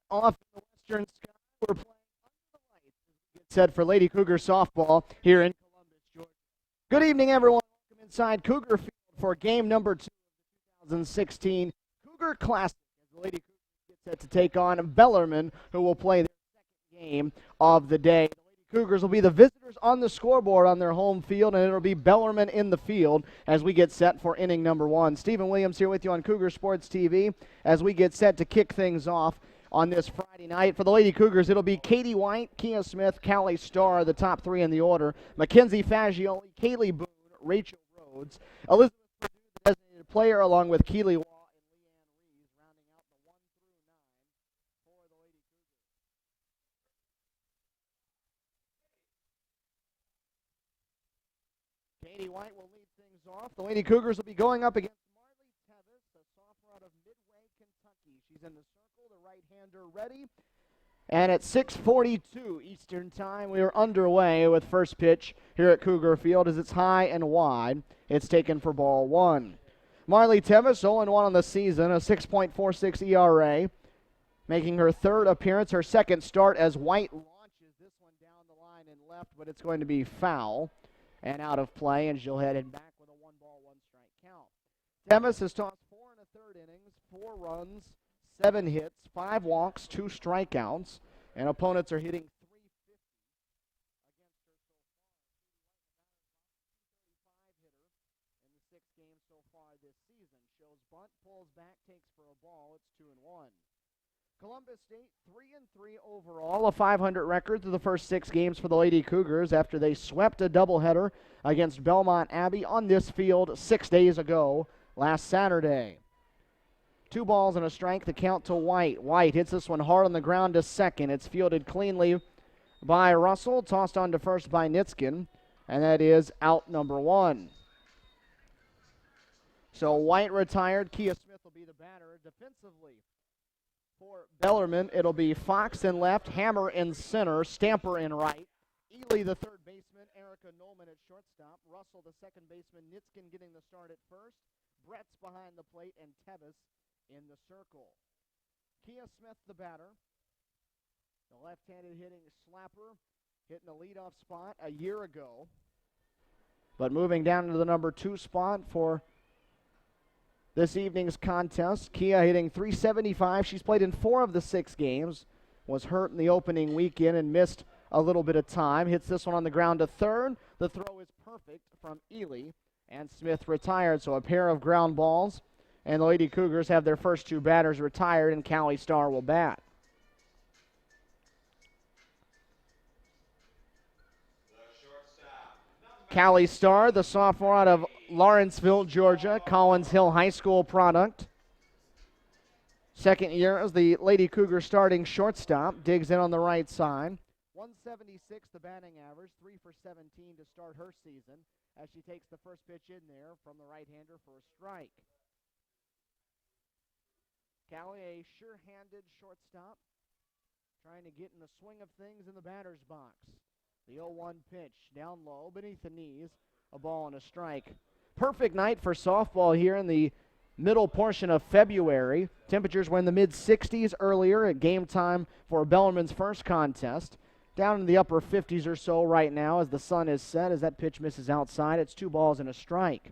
Off in the western sky, we're playing under the lights as we get set for Lady Cougar softball here in Columbus, Georgia. Good evening, everyone. Welcome inside Cougar Field for game number 2 of the 2016 Cougar Classic as the Lady Cougars get set to take on Bellarmine, who will play their second game of the day. The Lady Cougars will be the visitors on the scoreboard on their home field, and it'll be Bellarmine in the field as we get set for inning number 1. Stephen Williams here with you on Cougar Sports TV as we get set to kick things off on this Friday night. For the Lady Cougars, it'll be Katie White, Kia Smith, Callie Starr, the top 3 in the order, Mackenzie Fagioli, Kaylee Boone, Rachel Rhodes, Elizabeth Purdue, the designated player, along with Keely Waugh and Leanne Reeves, rounding out the 1 through 9 for the Lady Cougars. Katie White will lead things off. The Lady Cougars will be going up against Marley Tevis, a sophomore out of Midway, Kentucky. She's in the circle, the right-hander ready. And at 6:42 Eastern Time, we are underway with first pitch here at Cougar Field as it's high and wide. It's taken for ball 1. Marley Tevis, 0-1 on the season, a 6.46 ERA, making her third appearance, her second start as White launches this one down the line and left, but it's going to be foul and out of play, and she'll head it back with a 1-ball, 1-strike count. Tevis has tossed 4 1/3 innings, 4 runs, 7 hits, 5 walks, 2 strikeouts, and opponents are hitting .350 against her so far. 235 hitter in the 6 games so far this season. Shows bunt, pulls back, takes for a ball. It's 2-1. Columbus State 3-3 overall, a .500 record through the first 6 games for the Lady Cougars after they swept a doubleheader against Belmont Abbey on this field 6 days ago last Saturday. 2 balls and a strike, the count to White. White hits this one hard on the ground to second. It's fielded cleanly by Russell, tossed on to first by Nitskin, and that is out number 1. So White retired. Kia Smith will be the batter. Defensively for Bellarmine, it'll be Fox in left, Hammer in center, Stamper in right, Ely the third baseman, Erica Nolman at shortstop, Russell the second baseman, Nitskin getting the start at first, Brett's behind the plate, and Tevis in the circle. Kia Smith the batter. The left-handed hitting slapper, hitting the leadoff spot a year ago. But moving down to the number 2 spot for this evening's contest, Kia hitting .375. She's played in 4 of the 6 games. Was hurt in the opening weekend and missed a little bit of time. Hits this one on the ground to third. The throw is perfect from Ely, and Smith retired. So a pair of ground balls. And the Lady Cougars have their first 2 batters retired, and Callie Starr will bat. Callie Starr, the sophomore out of Lawrenceville, Georgia, Collins Hill High School product. Second year as the Lady Cougar starting shortstop, digs in on the right side. 176 the batting average, 3 for 17 to start her season as she takes the first pitch in there from the right-hander for a strike. Callie, a sure-handed shortstop, trying to get in the swing of things in the batter's box. The 0-1 pitch, down low, beneath the knees, a ball and a strike. Perfect night for softball here in the middle portion of February. Temperatures were in the mid-60s earlier at game time for Bellarmine's first contest. Down in the upper 50s or so right now as the sun is set. As that pitch misses outside, it's 2 balls and a strike.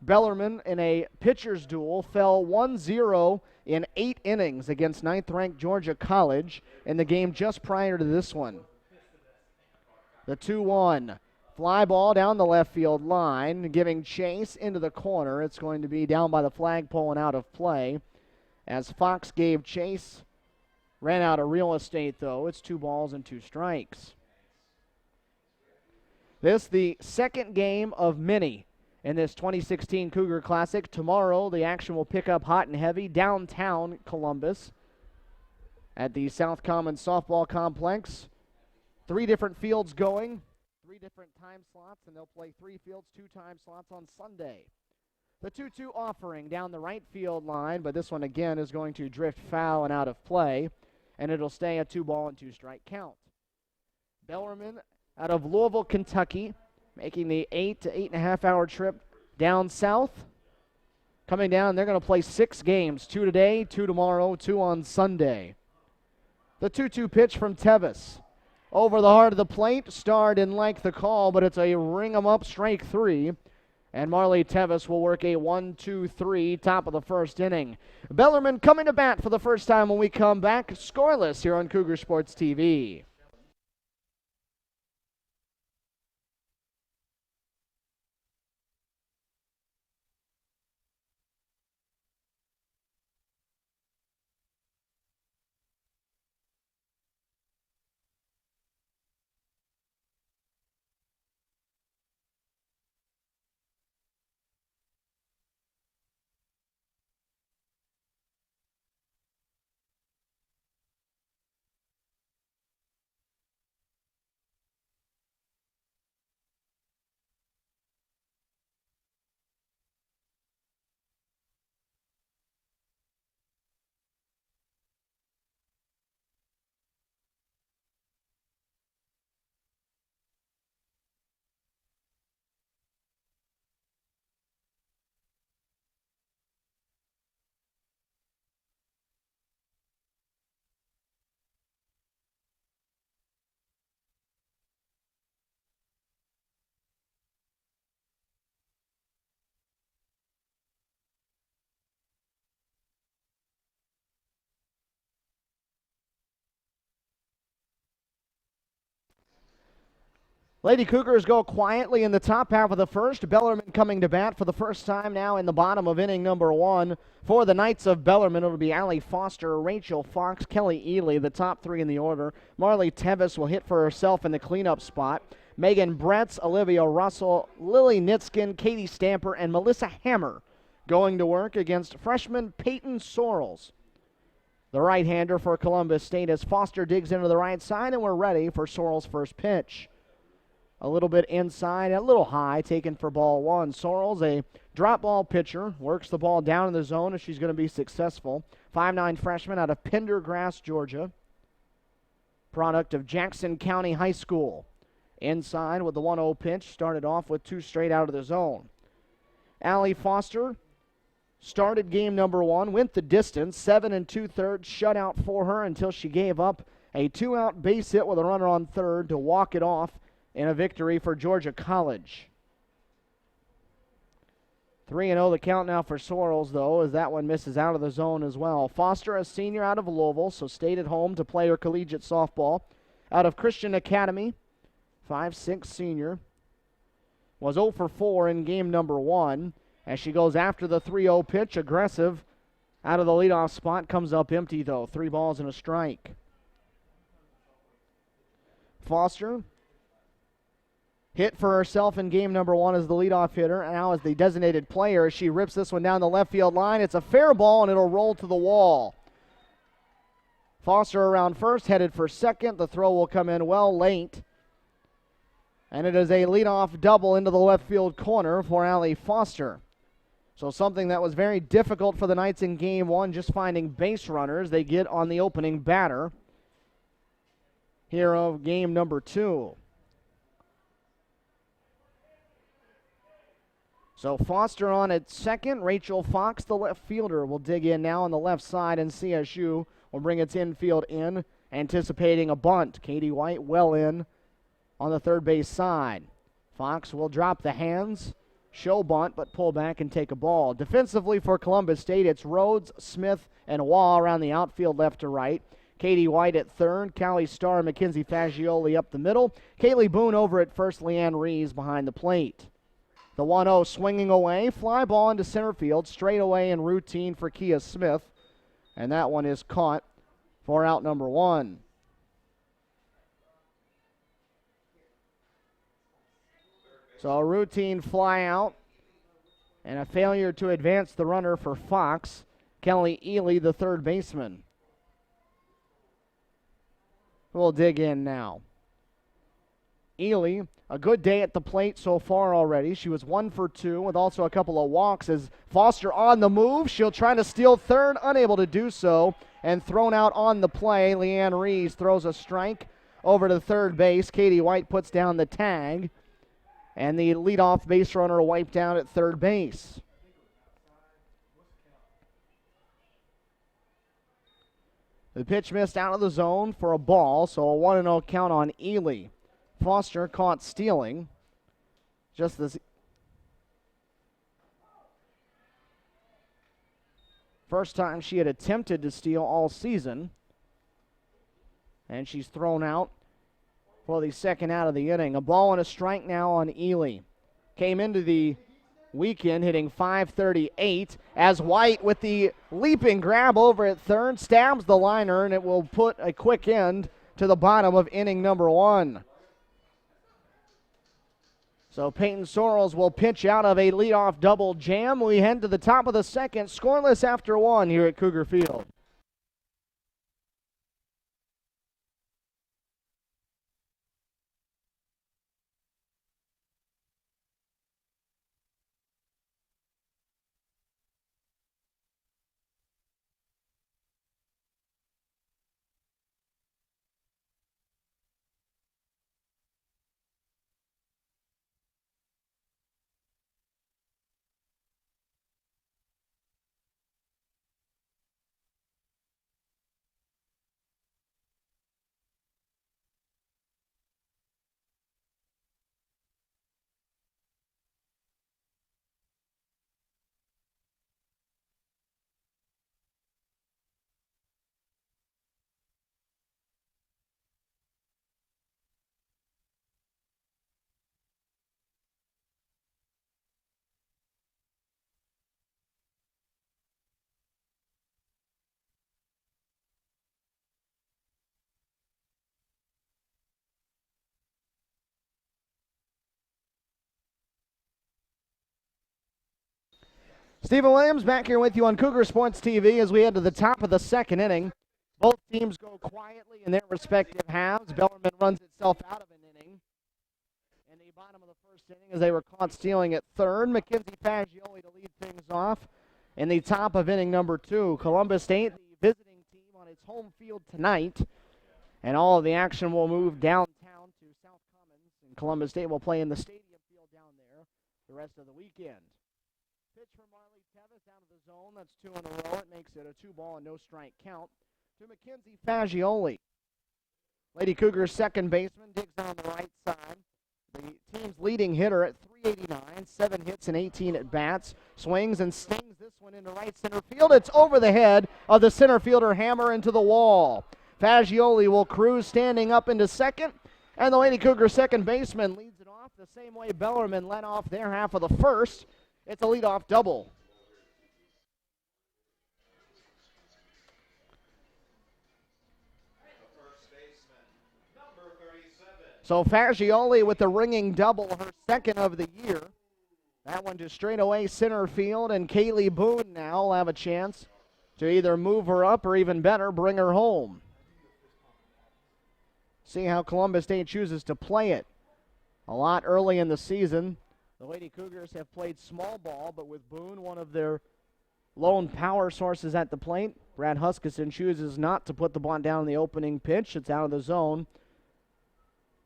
Bellarmine, in a pitcher's duel, fell 1-0 in 8 innings against 9th-ranked Georgia College in the game just prior to this one. The 2-1 fly ball down the left field line, giving chase into the corner. It's going to be down by the flagpole and out of play. As Fox gave chase, ran out of real estate, though. It's 2 balls and 2 strikes. This the second game of many in this 2016 Cougar Classic. Tomorrow, the action will pick up hot and heavy downtown Columbus at the South Common Softball Complex. 3 different fields going, 3 different time slots, and they'll play 3 fields, 2 time slots on Sunday. The 2-2 offering down the right field line, but this one again is going to drift foul and out of play, and it'll stay a 2-ball and 2-strike count. Bellarmine out of Louisville, Kentucky, making the 8 to 8.5 hour trip down south. Coming down, they're going to play 6 games, 2 today, 2 tomorrow, 2 on Sunday. The 2-2 pitch from Tevis. Over the heart of the plate, Starr didn't like the call, but it's a ring-em-up strike 3. And Marley Tevis will work a 1-2-3 top of the first inning. Bellarmine coming to bat for the first time when we come back. Scoreless here on Cougar Sports TV. Lady Cougars go quietly in the top half of the first. Bellarmine coming to bat for the first time now in the bottom of inning number 1. For the Knights of Bellarmine, it'll be Allie Foster, Rachel Fox, Kelly Ely, the top 3 in the order. Marley Tevis will hit for herself in the cleanup spot. Megan Bretz, Olivia Russell, Lily Nitskin, Katie Stamper, and Melissa Hammer going to work against freshman Peyton Sorrells. The right-hander for Columbus State as Foster digs into the right side, and we're ready for Sorrells' first pitch. A little bit inside, a little high, taken for ball 1. Sorrells, a drop ball pitcher, works the ball down in the zone if she's going to be successful. 5'9" freshman out of Pendergrass, Georgia. Product of Jackson County High School. Inside with the 1-0 pitch, started off with 2 straight out of the zone. Allie Foster started game number 1, went the distance, 7 2/3 shutout for her until she gave up a 2-out base hit with a runner on third to walk it off in a victory for Georgia College. 3-0 the count now for Sorrells, though, as that one misses out of the zone as well. Foster, a senior out of Louisville, so stayed at home to play her collegiate softball. Out of Christian Academy, 5'6" senior. Was 0 for 4 in game number 1. As she goes after the 3-0 pitch, aggressive. Out of the leadoff spot, comes up empty, though. 3 balls and a strike. Foster hit for herself in game number 1 as the leadoff hitter, and now as the designated player. She rips this one down the left field line. It's a fair ball, and it'll roll to the wall. Foster around first, headed for second. The throw will come in well late. And it is a leadoff double into the left field corner for Allie Foster. So something that was very difficult for the Knights in game 1, just finding base runners. They get on the opening batter here of game number 2. So Foster on at second. Rachel Fox, the left fielder, will dig in now on the left side, and CSU will bring its infield in, anticipating a bunt. Katie White well in on the third base side. Fox will drop the hands, show bunt, but pull back and take a ball. Defensively for Columbus State, it's Rhodes, Smith, and Waugh around the outfield left to right. Katie White at third, Callie Starr, Mackenzie Fagioli up the middle. Kaylee Boone over at first, Leanne Rees behind the plate. The 1-0 swinging away, fly ball into center field, straight away and routine for Kia Smith. And that one is caught for out number 1. So a routine fly out And a failure to advance the runner for Fox. Kelly Ely, the third baseman. We'll dig in now. Ely, a good day at the plate so far already. She was 1 for 2 with also a couple of walks as Foster on the move. She'll try to steal third, unable to do so, and thrown out on the play. Leanne Rees throws a strike over to third base. Katie White puts down the tag, and the leadoff base runner wiped out at third base. The pitch missed out of the zone for a ball, so a 1-0 count on Ely. Foster caught stealing. Just this first time she had attempted to steal all season. And she's thrown out for the second out of the inning. A ball and a strike now on Ely. Came into the weekend hitting .538 as White with the leaping grab over at third stabs the liner, and it will put a quick end to the bottom of inning number 1. So Peyton Sorrells will pitch out of a leadoff double jam. We head to the top of the second, scoreless after 1 here at Cougar Field. Stephen Williams back here with you on Cougar Sports TV as we head to the top of the second inning. Both teams go quietly in their respective halves. Bellarmine runs itself out of an inning. In the bottom of the first inning as they were caught stealing at third. Mackenzie Fagioli to lead things off. In the top of inning number 2, Columbus State, the visiting team on its home field tonight. And all of the action will move downtown to South Commons. And Columbus State will play in the stadium field down there the rest of the weekend. Pitch from Marley Tevis out of the zone. That's 2 in a row. It makes it a 2-ball and no strike count to Mackenzie Fagioli. Lady Cougars second baseman digs on the right side. The team's leading hitter at .389, 7 hits and 18 at bats. Swings and stings this one into right center field. It's over the head of the center fielder, hammer into the wall. Fagioli will cruise standing up into second, and the Lady Cougars second baseman leads it off the same way Bellarmine led off their half of the first. It's a leadoff double. So Fagioli with the ringing double, her second of the year. That one to straightaway center field, and Kaylee Boone now will have a chance to either move her up or even better, bring her home. See how Columbus State chooses to play it. A lot early in the season. The Lady Cougars have played small ball, but with Boone, one of their lone power sources at the plate, Brad Huskisson chooses not to put the ball down in the opening pitch. It's out of the zone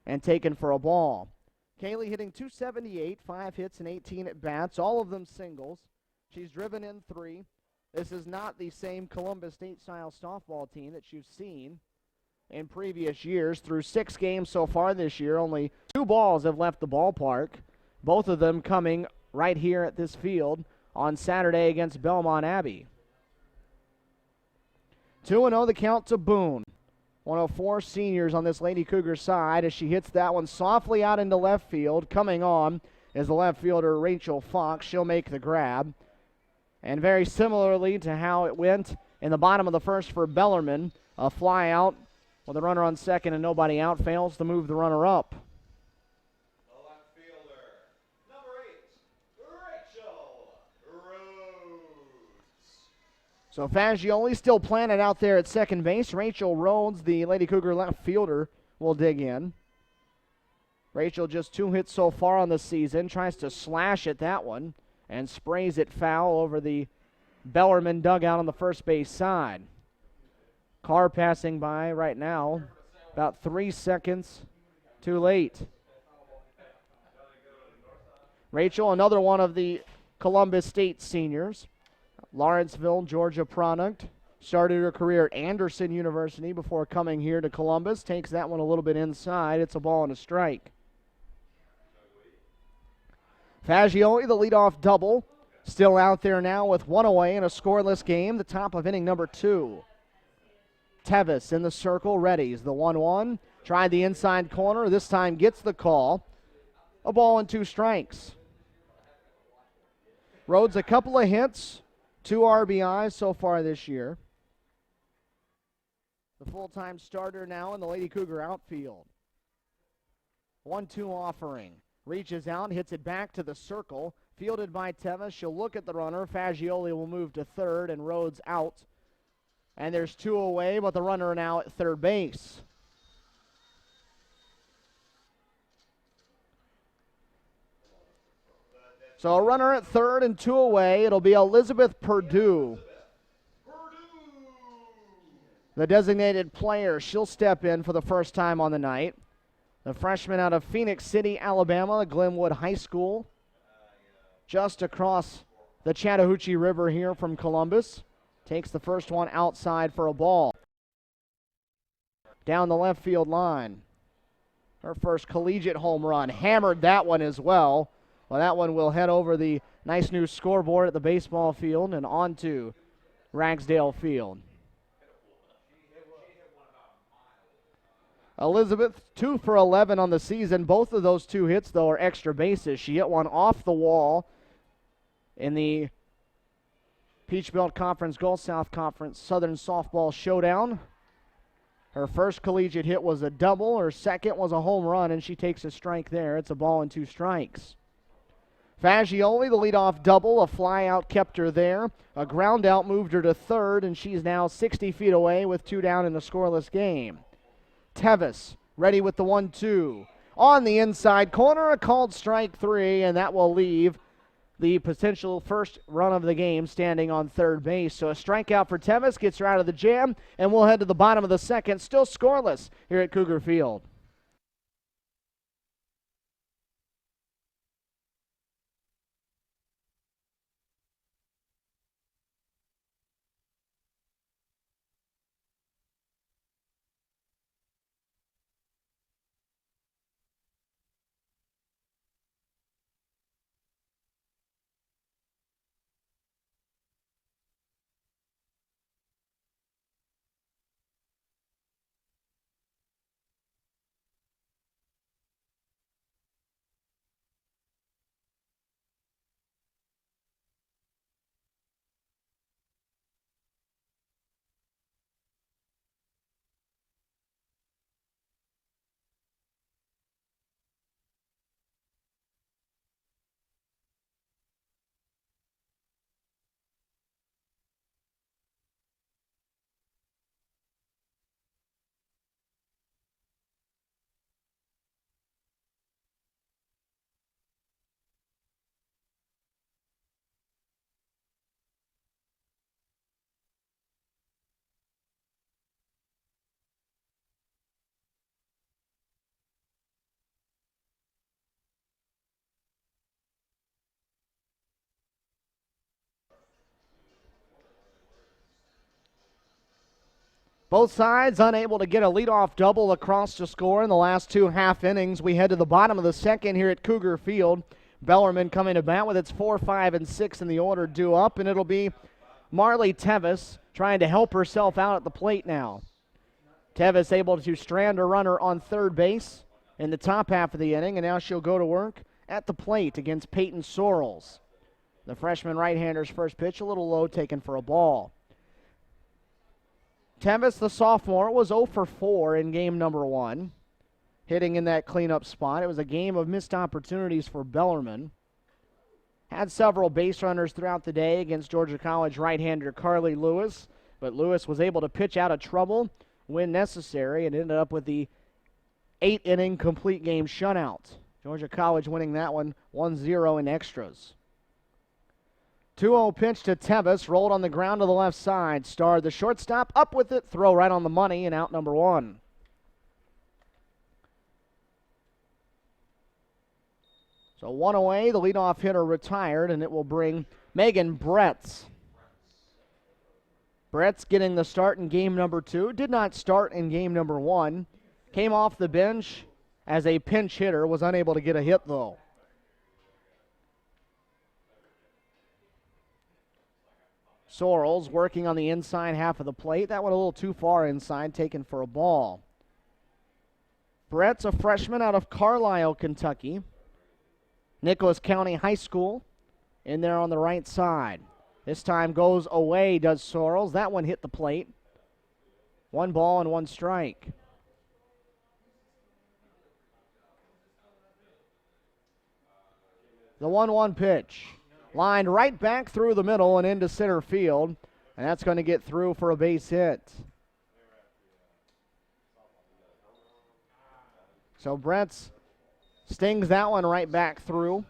and taken for a ball. Kaylee hitting .278, 5 hits and 18 at bats, all of them singles. She's driven in 3. This is not the same Columbus State-style softball team that you've seen in previous years. Through 6 games so far this year, only 2 balls have left the ballpark, both of them coming right here at this field on Saturday against Belmont Abbey. 2-0 the count to Boone. One of 4 seniors on this Lady Cougar side as she hits that one softly out into left field. Coming on is the left fielder Rachel Fox. She'll make the grab. And very similarly to how it went in the bottom of the first for Bellarmine, a fly out with a runner on second and nobody out fails to move the runner up. So Fagioli still planted out there at second base. Rachel Rhodes, the Lady Cougar left fielder, will dig in. Rachel just 2 hits so far on the season. Tries to slash at that one and sprays it foul over the Bellarmine dugout on the first base side. Car passing by right now, about 3 seconds too late. Rachel, another one of the Columbus State seniors. Lawrenceville, Georgia product. Started her career at Anderson University before coming here to Columbus. Takes that one a little bit inside. It's a ball and a strike. Fagioli, the leadoff double. Still out there now with 1 away in a scoreless game. The top of inning number 2. Tevis in the circle, readies the 1-1. Tried the inside corner. This time gets the call. A ball and 2 strikes. Rhodes a couple of hits. 2 RBIs so far this year. The full-time starter now in the Lady Cougar outfield. 1-2 offering. Reaches out, hits it back to the circle. Fielded by Tevis. She'll look at the runner. Fagioli will move to third, and Rhodes out. And there's 2 away, but the runner now at third base. So a runner at third and 2 away. It'll be Elizabeth Purdue. The designated player. She'll step in for the first time on the night. The freshman out of Phoenix City, Alabama, Glenwood High School. Just across the Chattahoochee River here from Columbus. Takes the first one outside for a ball. Down the left field line. Her first collegiate home run. Hammered that one as well. Well, that one will head over the nice new scoreboard at the baseball field and onto Ragsdale Field. Elizabeth, 2 for 11 on the season. Both of those 2 hits, though, are extra bases. She hit one off the wall in the Peach Belt Conference, Gulf South Conference Southern Softball Showdown. Her first collegiate hit was a double. Her second was a home run, and she takes a strike there. It's a ball and 2 strikes. Fagioli, the leadoff double, a fly out kept her there. A ground out moved her to third, and she's now 60 feet away with 2 down in a scoreless game. Tevis, ready with the 1-2. On the inside corner, a called strike 3, and that will leave the potential first run of the game standing on third base. So a strikeout for Tevis gets her out of the jam, and we'll head to the bottom of the second, still scoreless here at Cougar Field. Both sides unable to get a leadoff double across to score in the last 2 half innings. We head to the bottom of the second here at Cougar Field. Bellarmine coming to bat with its 4, 5, and 6 in the order due up, and it'll be Marley Tevis trying to help herself out at the plate now. Tevis able to strand a runner on third base in the top half of the inning, and now she'll go to work at the plate against Peyton Sorrells. The freshman right-hander's first pitch, a little low, taken for a ball. Tevis, the sophomore, was 0 for 4 in game number 1, hitting in that cleanup spot. It was a game of missed opportunities for Bellarmine. Had several base runners throughout the day against Georgia College right-hander Carly Lewis, but Lewis was able to pitch out of trouble when necessary and ended up with the 8-inning complete game shutout. Georgia College winning that one 1-0 in extras. 2-0 pitch to Tevis, rolled on the ground to the left side. Starr, the shortstop, up with it, throw right on the money, and out number one. So one away, the leadoff hitter retired, and it will bring Megan Bretz. Bretz getting the start in game number 2. Did not start in game number 1. Came off the bench as a pinch hitter. Was unable to get a hit, though. Sorrells working on the inside half of the plate. That one a little too far inside, taken for a ball. Bretz, a freshman out of Carlisle, Kentucky. Nicholas County High School in there on the right side. This time goes away, does Sorrells. That one hit the plate. 1 ball and 1 strike. The 1-1 pitch. Lined right back through the middle and into center field. And that's going to get through for a base hit. So Bretz stings that one right back through.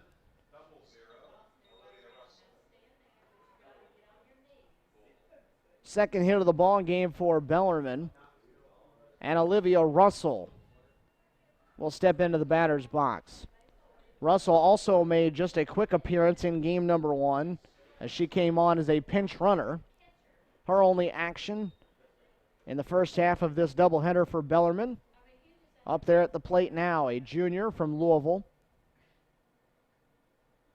Second hit of the ball game for Bellarmine. And Olivia Russell will step into the batter's box. Russell also made just a quick appearance in game number 1 as she came on as a pinch runner. Her only action in the first half of this doubleheader for Bellarmine. Up there at the plate now, a junior from Louisville.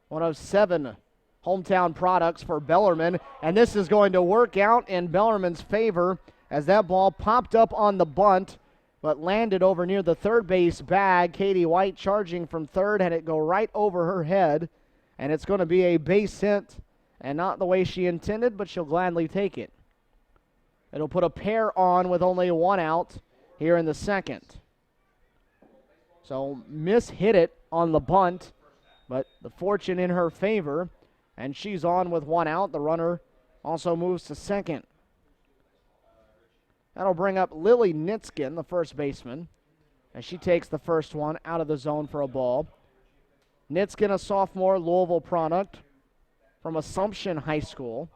One of 7 hometown products for Bellarmine, and this is going to work out in Bellarmine's favor as that ball popped up on the bunt but landed over near the third base bag. Katie White charging from third, had it go right over her head, and it's going to be a base hit, and not the way she intended, but she'll gladly take it. It'll put a pair on with only 1 out here in the second. So Miss hit it on the bunt, but the fortune in her favor, and she's on with 1 out. The runner also moves to second. That'll bring up Lily Nitskin, the first baseman, as she takes the first one out of the zone for a ball. Nitskin, a sophomore Louisville product from Assumption High School.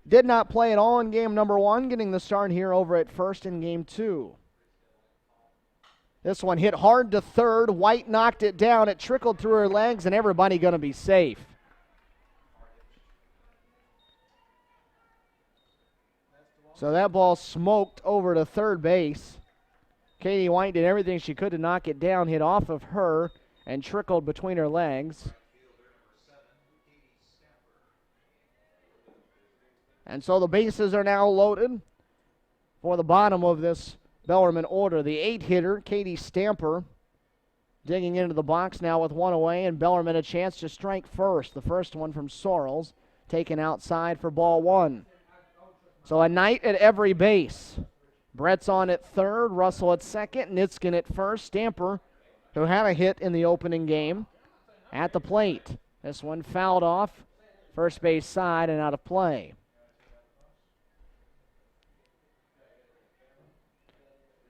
Did not play at all in game number 1, getting the start here over at first in game 2. This one hit hard to third. White knocked it down. It trickled through her legs, and everybody going to be safe. So that ball smoked over to third base. Katie White did everything she could to knock it down, hit off of her, and trickled between her legs. And so the bases are now loaded for the bottom of this Bellarmine order. The 8-hitter, Katie Stamper, digging into the box now with 1 away, and Bellarmine a chance to strike first. The first one from Sorrells, taken outside for ball 1. So a night at every base. Brett's on at third, Russell at second, Nitskin at first. Stamper, who had a hit in the opening game, at the plate. This one fouled off, first base side and out of play.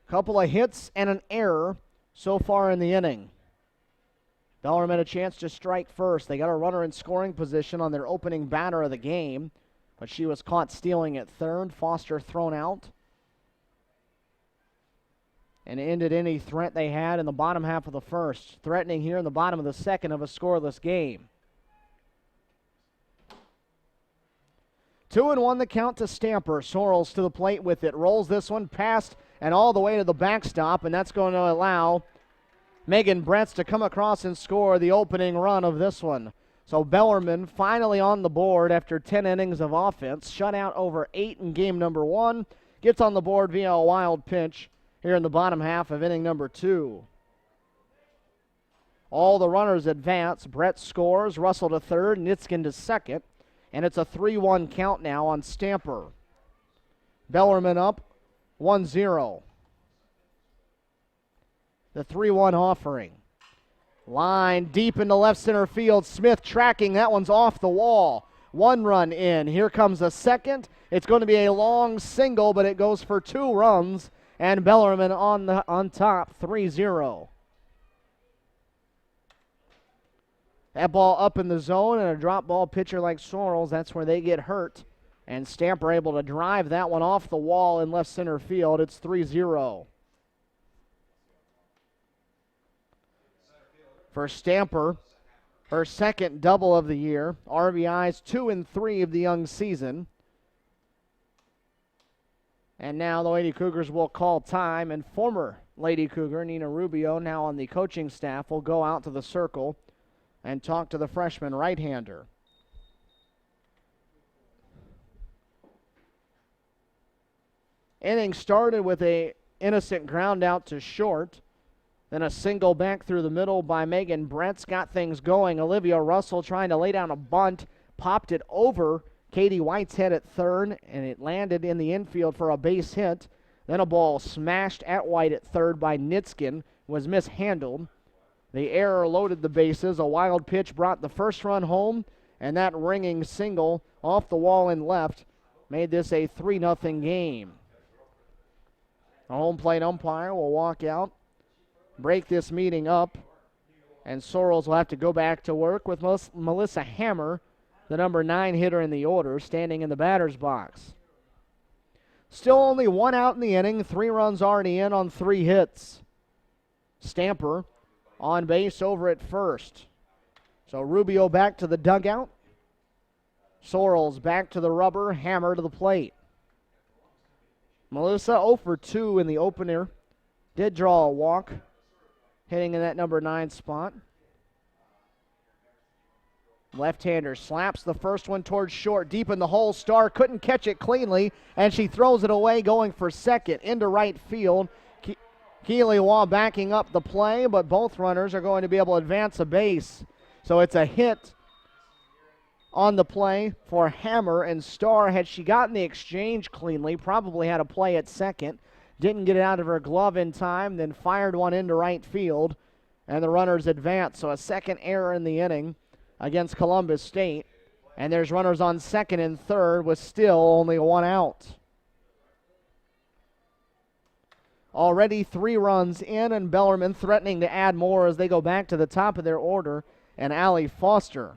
Couple of hits and an error so far in the inning. Bellarmine a chance to strike first. They got a runner in scoring position on their opening batter of the game, but she was caught stealing at third. Foster thrown out, and ended any threat they had in the bottom half of the first. Threatening here in the bottom of the second of a scoreless game. 2-1 the count to Stamper. Sorrells to the plate with it. Rolls this one past and all the way to the backstop, and that's going to allow Megan Bretz to come across and score the opening run of this one. So Bellarmine finally on the board after 10 innings of offense. Shut out over 8 in game number 1. Gets on the board via a wild pitch here in the bottom half of inning number 2. All the runners advance. Brett scores. Russell to third. Nitskin to second. And it's a 3-1 count now on Stamper. Bellarmine up 1-0. The 3-1 offering. Line deep into left center field. Smith tracking. That one's off the wall. 1 run in. Here comes a second. It's going to be a long single, but it goes for 2 runs. And Bellarmine on top, 3-0. That ball up in the zone, and a drop ball pitcher like Sorrells, that's where they get hurt. And Stamper able to drive that one off the wall in left center field. It's 3-0. For Stamper, her second double of the year. RBIs 2 and 3 of the young season. And now the Lady Cougars will call time, and former Lady Cougar Nina Rubio, now on the coaching staff, will go out to the circle and talk to the freshman right-hander. Inning started with a innocent ground out to short. Then a single back through the middle by Megan Bretz got things going. Olivia Russell trying to lay down a bunt, popped it over Katie White's head at third, and it landed in the infield for a base hit. Then a ball smashed at White at third by Nitskin, was mishandled. The error loaded the bases. A wild pitch brought the first run home, and that ringing single off the wall in left made this a 3-0 game. The home plate umpire will walk out, break this meeting up, and Sorrells will have to go back to work with Melissa Hammer, the number 9 hitter in the order, standing in the batter's box. Still only 1 out in the inning, 3 runs already in on 3 hits. Stamper on base over at first. So Rubio back to the dugout. Sorrells back to the rubber, Hammer to the plate. Melissa 0 for 2 in the opener. Did draw a walk, hitting in that number 9 spot. Left-hander slaps the first one towards short, deep in the hole. Starr couldn't catch it cleanly, and she throws it away, going for second into right field. Keeley Waugh backing up the play, but both runners are going to be able to advance a base. So it's a hit on the play for Hammer, and Starr, had she gotten the exchange cleanly, probably had a play at second. Didn't get it out of her glove in time, then fired one into right field, and the runners advance. So a second error in the inning against Columbus State, and there's runners on second and third with still only 1 out. Already 3 runs in, and Bellarmine threatening to add more as they go back to the top of their order, and Allie Foster.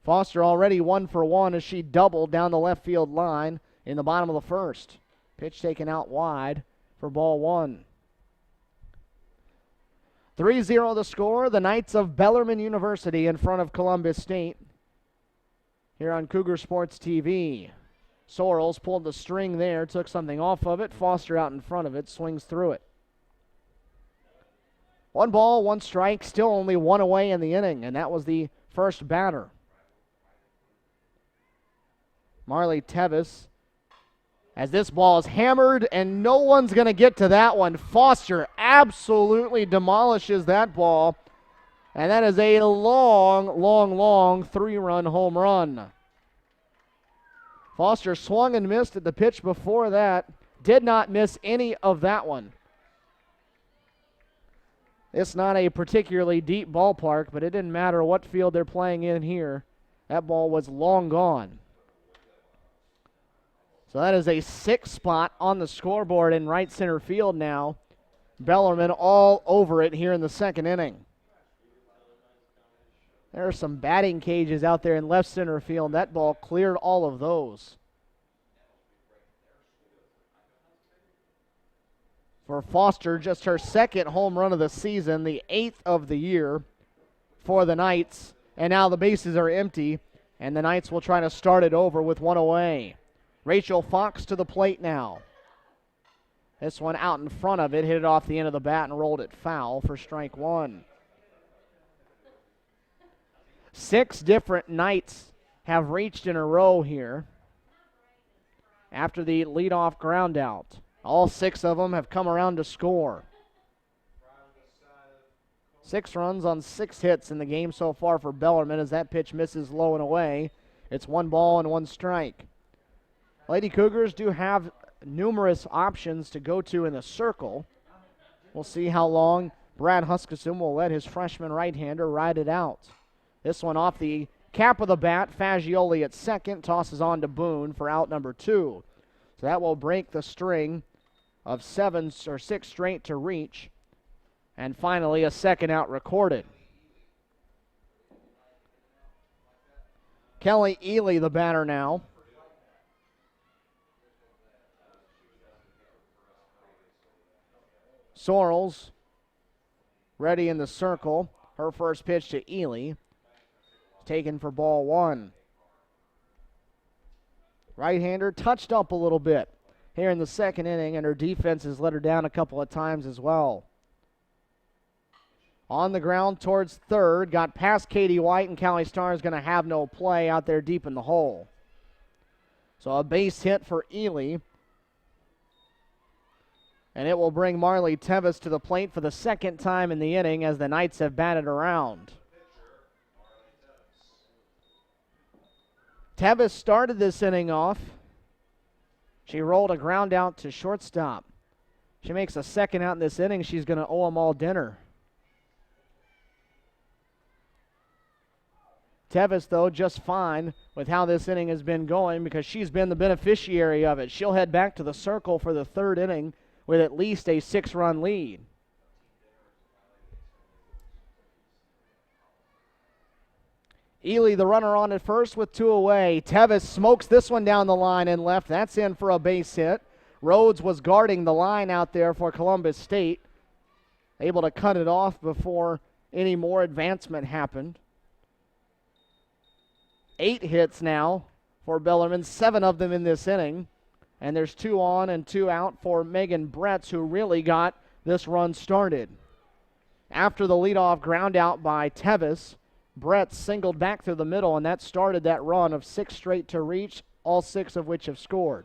Foster already 1 for 1 as she doubled down the left field line in the bottom of the first. Pitch taken out wide for ball 1. 3-0 the score. The Knights of Bellarmine University in front of Columbus State here on Cougar Sports TV. Sorrells pulled the string there, took something off of it. Foster out in front of it, swings through it. 1 ball, 1 strike, still only 1 away in the inning, and that was the first batter. Marley Tevis, as this ball is hammered, and no one's going to get to that one. Foster absolutely demolishes that ball, and that is a long 3-run home run. Foster swung and missed at the pitch before that. Did not miss any of that one. It's not a particularly deep ballpark, but it didn't matter what field they're playing in here. That ball was long gone. So that is a 6 spot on the scoreboard in right center field now. Bellarmine all over it here in the second inning. There are some batting cages out there in left center field. That ball cleared all of those. For Foster, just her second home run of the season, the 8th of the year for the Knights. And now the bases are empty, and the Knights will try to start it over with 1 away. Rachel Fox to the plate now. This one out in front of it, hit it off the end of the bat and rolled it foul for strike 1. 6 different Knights have reached in a row here after the leadoff ground out. All 6 of them have come around to score. 6 runs on 6 hits in the game so far for Bellarmine as that pitch misses low and away. It's 1 ball and 1 strike. Lady Cougars do have numerous options to go to in the circle. We'll see how long Brad Huskisson will let his freshman right-hander ride it out. This one off the cap of the bat. Fagioli at second, tosses on to Boone for out number 2. So that will break the string of 7 or 6 straight to reach. And finally, a second out recorded. Kelly Ely, the batter now. Sorrells ready in the circle. Her first pitch to Ely. Taken for ball 1. Right-hander touched up a little bit here in the second inning, and her defense has let her down a couple of times as well. On the ground towards third, got past Katie White, and Cali Star is going to have no play out there deep in the hole. So a base hit for Ely. And it will bring Marley Tevis to the plate for the second time in the inning as the Knights have batted around. Tevis started this inning off. She rolled a ground out to shortstop. She makes a second out in this inning. She's going to owe them all dinner. Tevis, though, just fine with how this inning has been going because she's been the beneficiary of it. She'll head back to the circle for the third inning with at least a 6-run lead. Ely, the runner on at first with 2 away. Tevis smokes this one down the line and left. That's in for a base hit. Rhodes was guarding the line out there for Columbus State. Able to cut it off before any more advancement happened. 8 hits now for Bellarmine, 7 of them in this inning. And there's 2 on and 2 out for Megan Bretz, who really got this run started. After the leadoff ground out by Tevis, Bretz singled back through the middle, and that started that run of 6 straight to reach, all 6 of which have scored.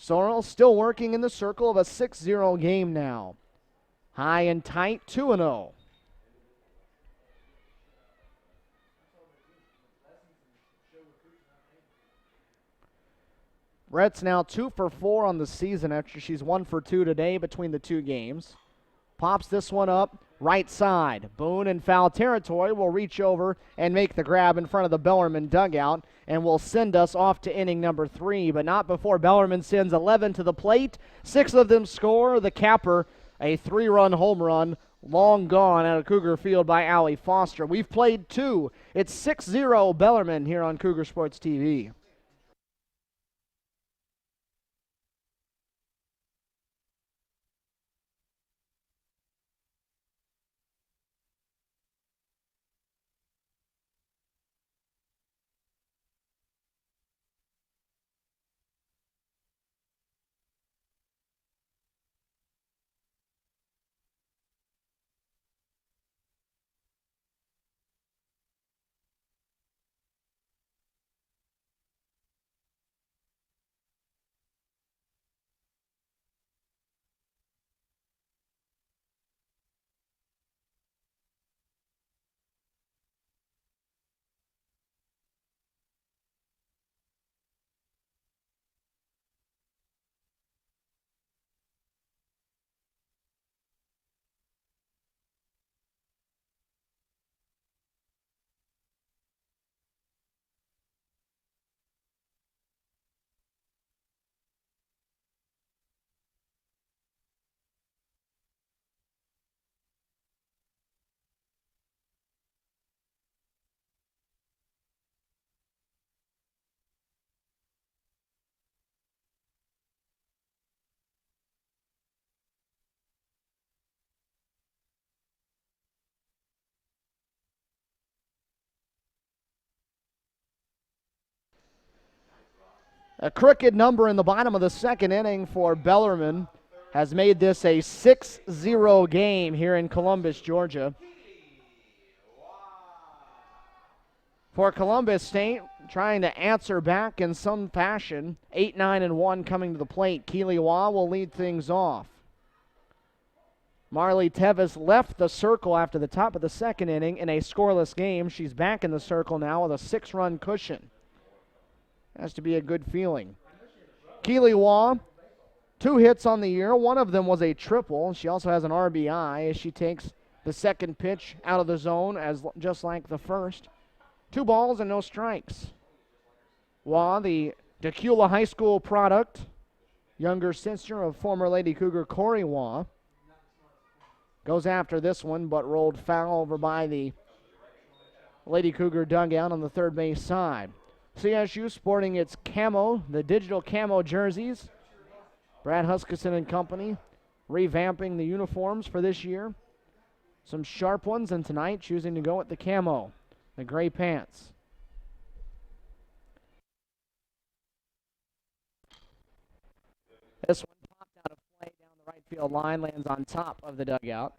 Sorrell still working in the circle of a 6-0 game now. High and tight, 2-0. Brett's now 2 for 4 on the season after she's 1 for 2 today between the 2 games. Pops this one up, right side. Boone in foul territory will reach over and make the grab in front of the Bellarmine dugout and will send us off to inning number 3, but not before Bellarmine sends 11 to the plate. 6 of them score. The capper, a 3-run home run, long gone out of Cougar Field by Allie Foster. We've played 2. It's 6-0 Bellarmine here on Cougar Sports TV. A crooked number in the bottom of the second inning for Bellarmine has made this a 6-0 game here in Columbus, Georgia. For Columbus State, trying to answer back in some fashion, 8-9-1 coming to the plate. Keely Waugh will lead things off. Marley Tevis left the circle after the top of the second inning in a scoreless game. She's back in the circle now with a 6-run cushion. Has to be a good feeling. Keely Waugh, 2 hits on the year. One of them was a triple. She also has an RBI as she takes the second pitch out of the zone, just like the first. 2 balls and no strikes. Waugh, the Decula High School product, younger sister of former Lady Cougar Corey Waugh, goes after this one, but rolled foul over by the Lady Cougar dugout on the third base side. CSU sporting its camo, the digital camo jerseys. Brad Huskisson and company revamping the uniforms for this year. Some sharp ones, and tonight choosing to go with the camo, the gray pants. This one popped out of play down the right field line, lands on top of the dugout.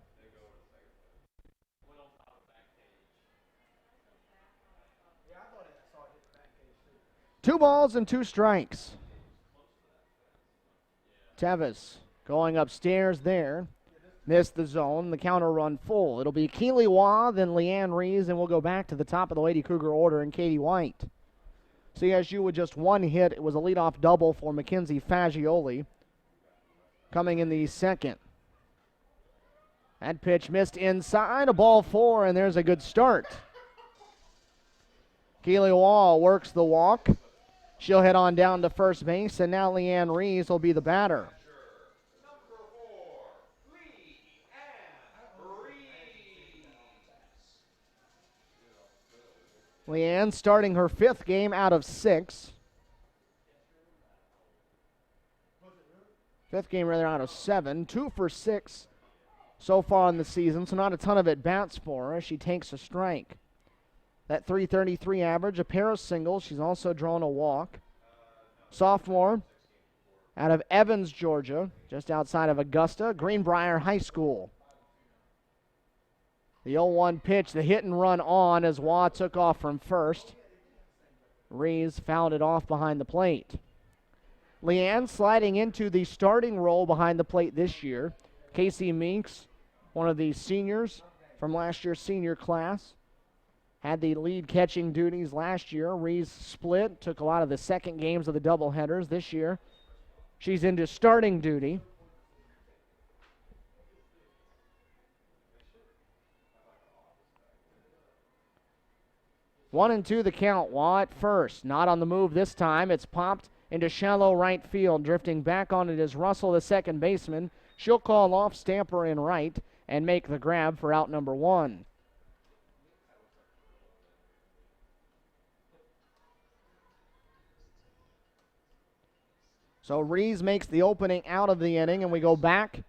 Two balls and 2 strikes. Tevis going upstairs there. Missed the zone. The counter run full. It'll be Keely Waugh, then Leanne Rees, and we'll go back to the top of the Lady Cougar order and Katie White. CSU with just 1 hit. It was a leadoff double for Mackenzie Fagioli coming in the second. That pitch missed inside. A ball 4, and there's a good start. Keely Waugh works the walk. She'll head on down to first base, and now Leanne Rees will be the batter. Leanne starting her 5th game out of 6. 5th game rather out of 7. 2 for 6 so far in the season, so not a ton of at-bats for her. She takes a strike. That .333 average, a pair of singles. She's also drawn a walk. Sophomore out of Evans, Georgia, just outside of Augusta, Greenbrier High School. The 0-1 pitch, the hit and run on as Waugh took off from first. Rees fouled it off behind the plate. Leanne sliding into the starting role behind the plate this year. Casey Meeks, one of the seniors from last year's senior class, had the lead catching duties last year. Rees split, took a lot of the second games of the doubleheaders. This year, she's into starting duty. One and 2 the count. Waugh at first. Not on the move this time. It's popped into shallow right field. Drifting back on it is Russell, the second baseman. She'll call off Stamper in right and make the grab for out number 1. So Rees makes the opening out of the inning, and we go back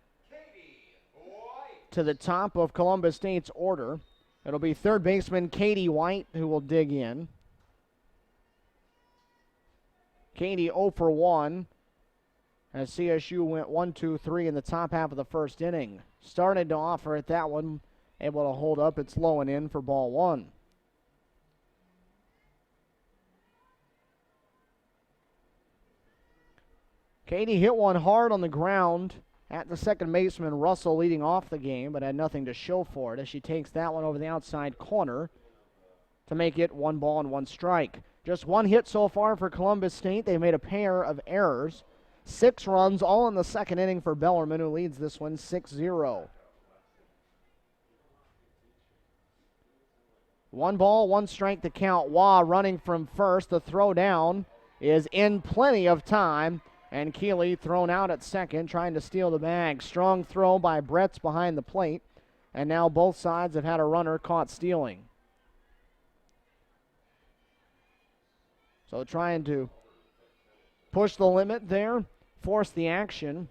to the top of Columbus State's order. It'll be third baseman Katie White who will dig in. Katie 0 for 1 as CSU went 1-2-3 in the top half of the first inning. Started to offer at that one, able to hold up. It's low and in for ball 1. Katie hit one hard on the ground at the second baseman, Russell, leading off the game, but had nothing to show for it as she takes that one over the outside corner to make it 1 ball and 1 strike. Just 1 hit so far for Columbus State. They made a pair of errors. 6 runs, all in the second inning for Bellarmine, who leads this one 6-0. 1 ball, 1 strike to count. Waugh running from first. The throw down is in plenty of time. And Keeley thrown out at second, trying to steal the bag. Strong throw by Bretz behind the plate. And now both sides have had a runner caught stealing. So trying to push the limit there, force the action.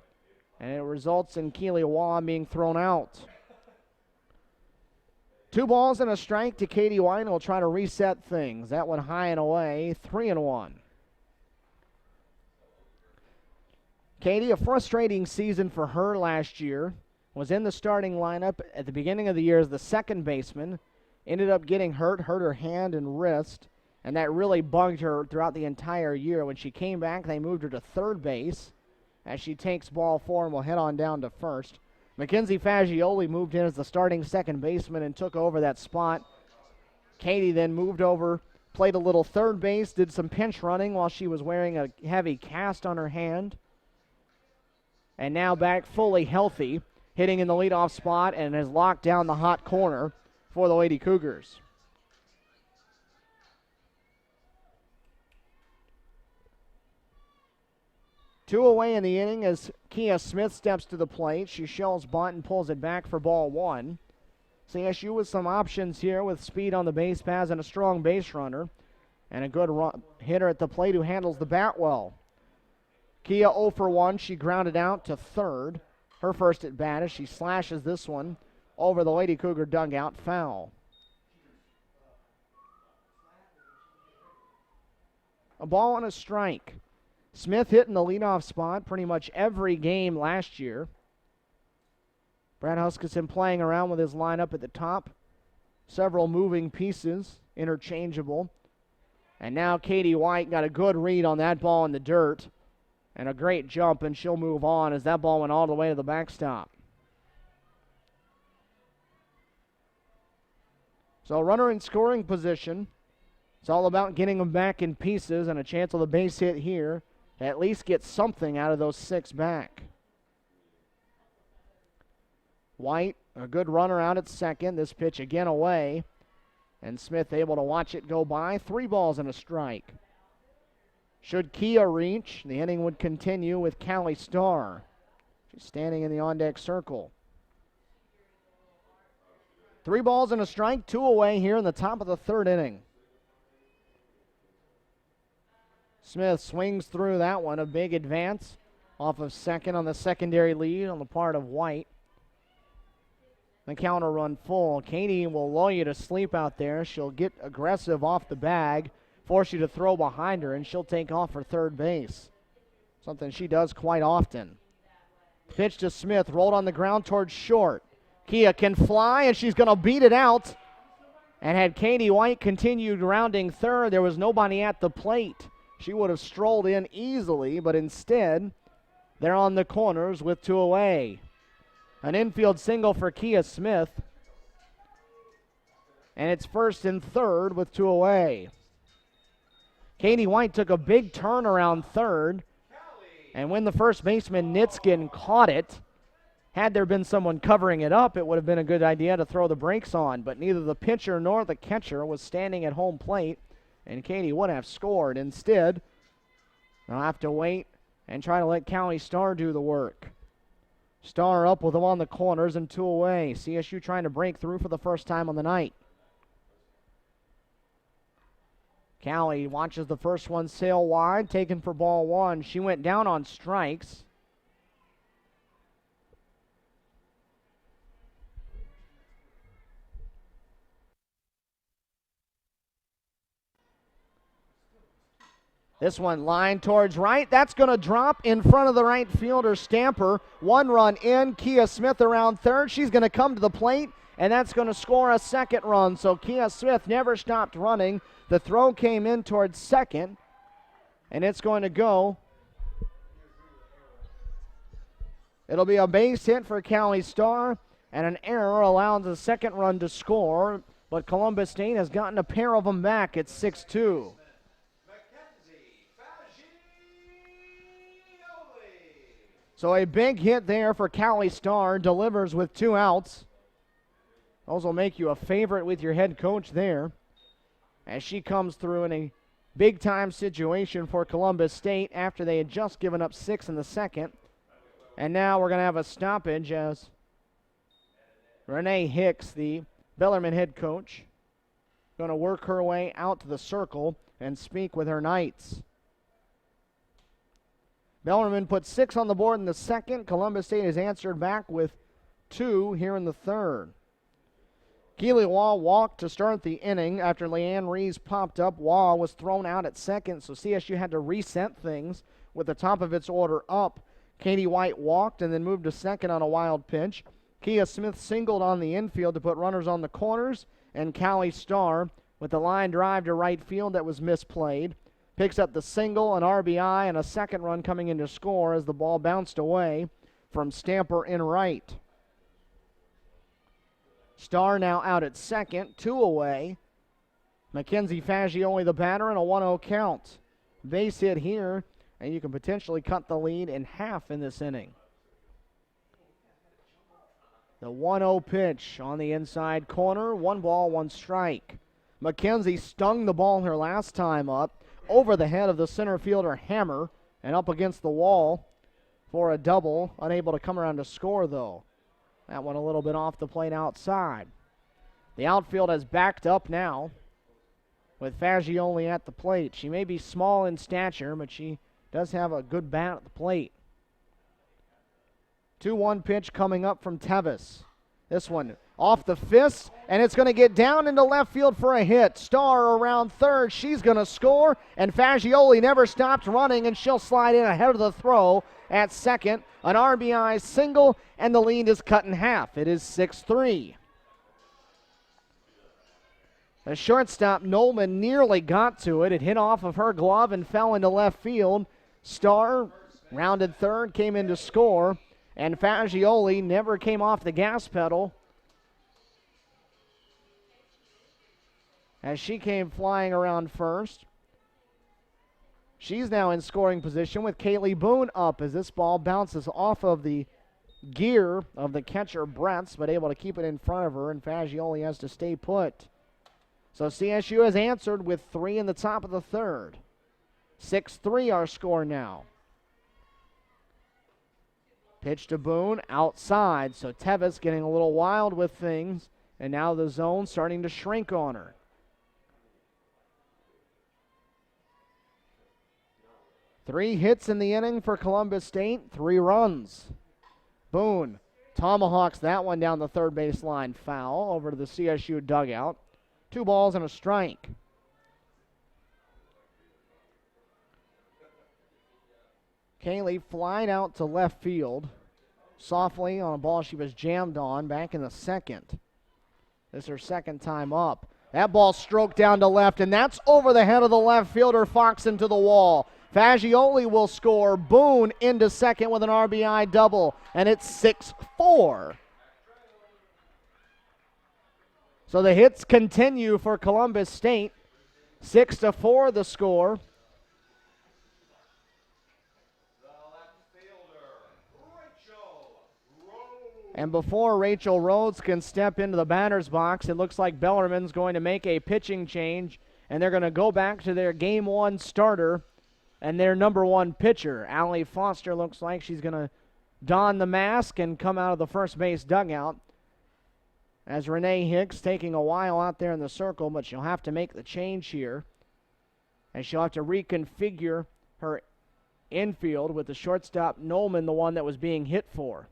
And it results in Keely Waugh being thrown out. 2 balls and a strike to Katie White. Will try to reset things. That one high and away, 3-1. Katie, a frustrating season for her last year. Was in the starting lineup at the beginning of the year as the second baseman. Ended up getting hurt her hand and wrist, and that really bugged her throughout the entire year. When she came back, they moved her to third base as she takes ball 4 and will head on down to first. Mackenzie Fagioli moved in as the starting second baseman and took over that spot. Katie then moved over played a little third base, did some pinch running while she was wearing a heavy cast on her hand. And now back fully healthy, hitting in the leadoff spot and has locked down the hot corner for the Lady Cougars. Two away in the inning as Kia Smith steps to the plate. She shells bunt and pulls it back for ball one. CSU with some options here with speed on the base paths and a strong base runner. And a good hitter at the plate who handles the bat well. Kia 0 for 1. She grounded out to third. Her first at bat as she slashes this one over the Lady Cougar dugout, foul. A ball and a strike. Smith hit in the leadoff spot pretty much every game last year. Brad Huskisson playing around with his lineup at the top. Several moving pieces, interchangeable. And now Katie White got a good read on that ball in the dirt. And a great jump, and she'll move on as that ball went all the way to the backstop. So runner in scoring position. It's all about getting them back in pieces and a chance of the base hit here. At least get something out of those six back. White, a good runner out at second. This pitch again away. And Smith able to watch it go by. 3 balls and a strike. Should Kia reach, the inning would continue with Callie Starr. She's standing in the on-deck circle. 3 balls and a strike, 2 away here in the top of the third inning. Smith swings through that one, a big advance off of second on the secondary lead on the part of White. The counter run full. Katie will lull you to sleep out there. She'll get aggressive off the bag, force you to throw behind her, and she'll take off for third base. Something she does quite often. Pitch to Smith, rolled on the ground towards short. Kia can fly, and she's going to beat it out. And had Katie White continued rounding third, there was nobody at the plate. She would have strolled in easily, but instead, they're on the corners with 2 away. An infield single for Kia Smith. And it's first and third with 2 away. Katie White took a big turn around third. And when the first baseman, Nitskin, caught it, had there been someone covering it up, it would have been a good idea to throw the brakes on. But neither the pitcher nor the catcher was standing at home plate, and Katie would have scored. Instead, they'll have to wait and try to let Callie Starr do the work. Starr up with them on the corners and 2 away. CSU trying to break through for the first time on the night. Callie watches the first one sail wide, taken for ball one. She went down on strikes. This one lined towards right. That's going to drop in front of the right fielder, Stamper. 1 run in. Kia Smith around third. She's going to come to the plate, and that's going to score a second run. So Kia Smith never stopped running. The throw came in towards second, and it's going to go. It'll be a base hit for Callie Starr, and an error allows the second run to score, but Columbus State has gotten a pair of them back at 6-2. So a big hit there for Callie Starr, delivers with 2 outs. Those will make you a favorite with your head coach there, as she comes through in a big-time situation for Columbus State after they had just given up 6 in the second. And now we're going to have a stoppage as Renee Hicks, the Bellarmine head coach, going to work her way out to the circle and speak with her Knights. Bellarmine put 6 on the board in the second. Columbus State has answered back with 2 here in the third. Keely Waugh walked to start the inning after Leanne Rees popped up. Waugh was thrown out at second, so CSU had to reset things with the top of its order up. Katie White walked and then moved to second on a wild pitch. Kia Smith singled on the infield to put runners on the corners, and Callie Starr with the line drive to right field that was misplayed. Picks up the single, an RBI, and a second run coming in to score as the ball bounced away from Stamper in right. Starr now out at second, 2 away. Mackenzie Fagioli, the batter, and a 1-0 count. Base hit here, and you can potentially cut the lead in half in this inning. The 1-0 pitch on the inside corner. 1 ball, 1 strike. Mackenzie stung the ball her last time up over the head of the center fielder Hammer and up against the wall for a double. Unable to come around to score, though. That one a little bit off the plate outside. The outfield has backed up now with Fagioli at the plate. She may be small in stature, but she does have a good bat at the plate. 2-1 pitch coming up from Tevis. This one off the fist, and it's going to get down into left field for a hit. Starr around third. She's going to score, and Fagioli never stopped running, and she'll slide in ahead of the throw at second. An RBI single, and the lead is cut in half. It is 6-3. The shortstop, Nolman, nearly got to it. It hit off of her glove and fell into left field. Starr rounded third, came in to score, and Fagioli never came off the gas pedal as she came flying around first. She's now in scoring position with Kaylee Boone up as this ball bounces off of the gear of the catcher, Bretz, but able to keep it in front of her, and Fagioli has to stay put. So CSU has answered with 3 in the top of the third. 6-3 our score now. Pitch to Boone outside, so Tevis getting a little wild with things, and now the zone starting to shrink on her. Three hits in the inning for Columbus State, 3 runs. Boone tomahawks that one down the third baseline, foul over to the CSU dugout. 2 balls and a strike. Kaylee flying out to left field softly on a ball she was jammed on back in the second. This is her second time up. That ball stroked down to left, and that's over the head of the left fielder, Fox into the wall. Fagioli will score. Boone into second with an RBI double, and it's 6-4. So the hits continue for Columbus State. 6-4 the score. And before Rachel Rhodes can step into the batter's box, it looks like Bellarmine's going to make a pitching change, and they're going to go back to their Game 1 starter and their number 1 pitcher. Allie Foster looks like she's going to don the mask and come out of the first base dugout, as Renee Hicks taking a while out there in the circle, but she'll have to make the change here, and she'll have to reconfigure her infield with the shortstop Nolman, the one that was being hit for.